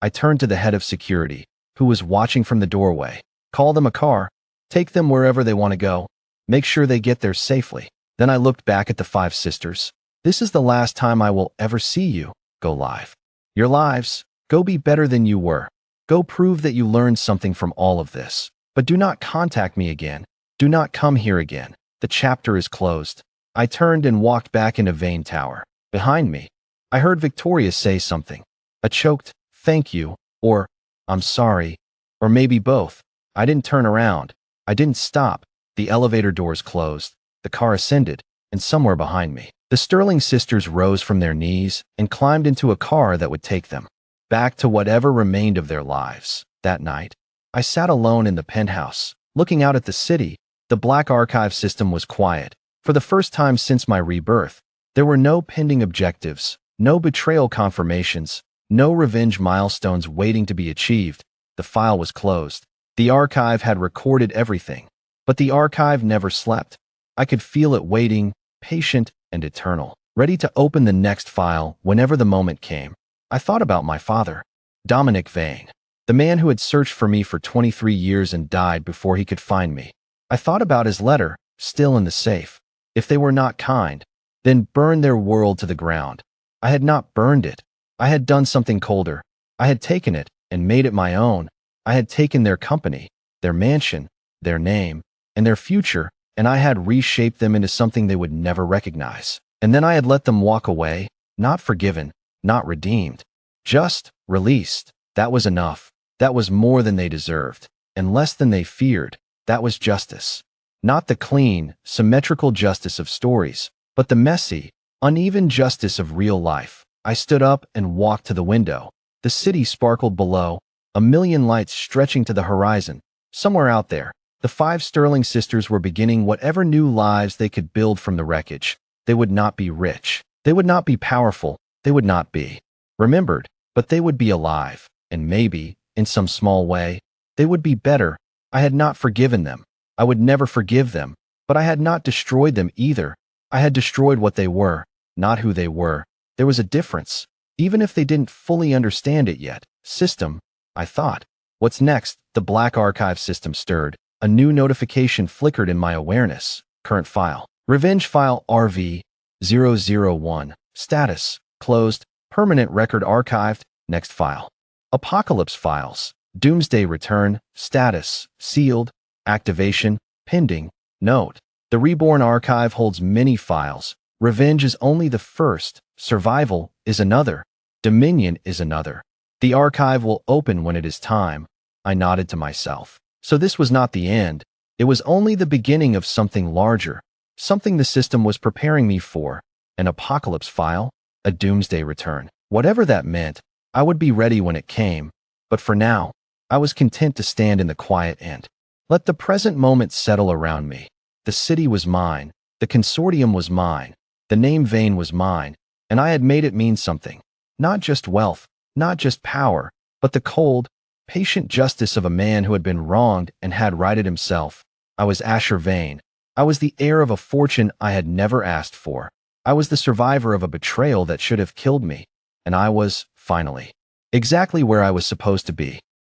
Speaker 1: I turned to the head of security, who was watching from the doorway. Call them a car. Take them wherever they want to go. Make sure they get there safely. Then I looked back at the 5 sisters. This is the last time I will ever see you. Go live. Your lives. Go be better than you were. Go prove that you learned something from all of this. But do not contact me again. Do not come here again. The chapter is closed. I turned and walked back into Vane Tower. Behind me, I heard Victoria say something. A choked, thank you, or I'm sorry, or maybe both. I didn't turn around. I didn't stop. The elevator doors closed. The car ascended, and somewhere behind me, the Sterling sisters rose from their knees and climbed into a car that would take them back to whatever remained of their lives. That night, I sat alone in the penthouse, looking out at the city. The Black Archive system was quiet. For the first time since my rebirth, there were no pending objectives, no betrayal confirmations, no revenge milestones waiting to be achieved. The file was closed. The archive had recorded everything, but the archive never slept. I could feel it waiting, patient and eternal, ready to open the next file whenever the moment came. I thought about my father, Dominic Vane, the man who had searched for me for 23 years and died before he could find me. I thought about his letter, still in the safe. If they were not kind, then burn their world to the ground. I had not burned it. I had done something colder. I had taken it and made it my own. I had taken their company, their mansion, their name, and their future, and I had reshaped them into something they would never recognize. And then I had let them walk away, not forgiven, not redeemed, just released. That was enough. That was more than they deserved, and less than they feared. That was justice. Not the clean, symmetrical justice of stories, but the messy, uneven justice of real life. I stood up and walked to the window. The city sparkled below, a million lights stretching to the horizon. Somewhere out there, the 5 Sterling sisters were beginning whatever new lives they could build from the wreckage. They would not be rich. They would not be powerful. They would not be remembered, but they would be alive. And maybe, in some small way, they would be better. I had not forgiven them. I would never forgive them, but I had not destroyed them either. I had destroyed what they were, not who they were. There was a difference, even if they didn't fully understand it yet. System, I thought. What's next? The Black Archive system stirred. A new notification flickered in my awareness. Current file. Revenge file RV-001. Status. Closed. Permanent record archived. Next file. Apocalypse files. Doomsday return. Status. Sealed. Activation. Pending. Note. The Reborn archive holds many files. Revenge is only the first. Survival is another. Dominion is another. The archive will open when it is time. I nodded to myself. So this was not the end. It was only the beginning of something larger. Something the system was preparing me for. An apocalypse file. A doomsday return. Whatever that meant, I would be ready when it came. But for now, I was content to stand in the quiet and let the present moment settle around me. The city was mine. The consortium was mine. The name Vane was mine. And I had made it mean something. Not just wealth, not just power, but the cold, patient justice of a man who had been wronged and had righted himself. I was Asher Vane. I was the heir of a fortune I had never asked for. I was the survivor of a betrayal that should have killed me. And I was, finally, exactly where I was supposed to be.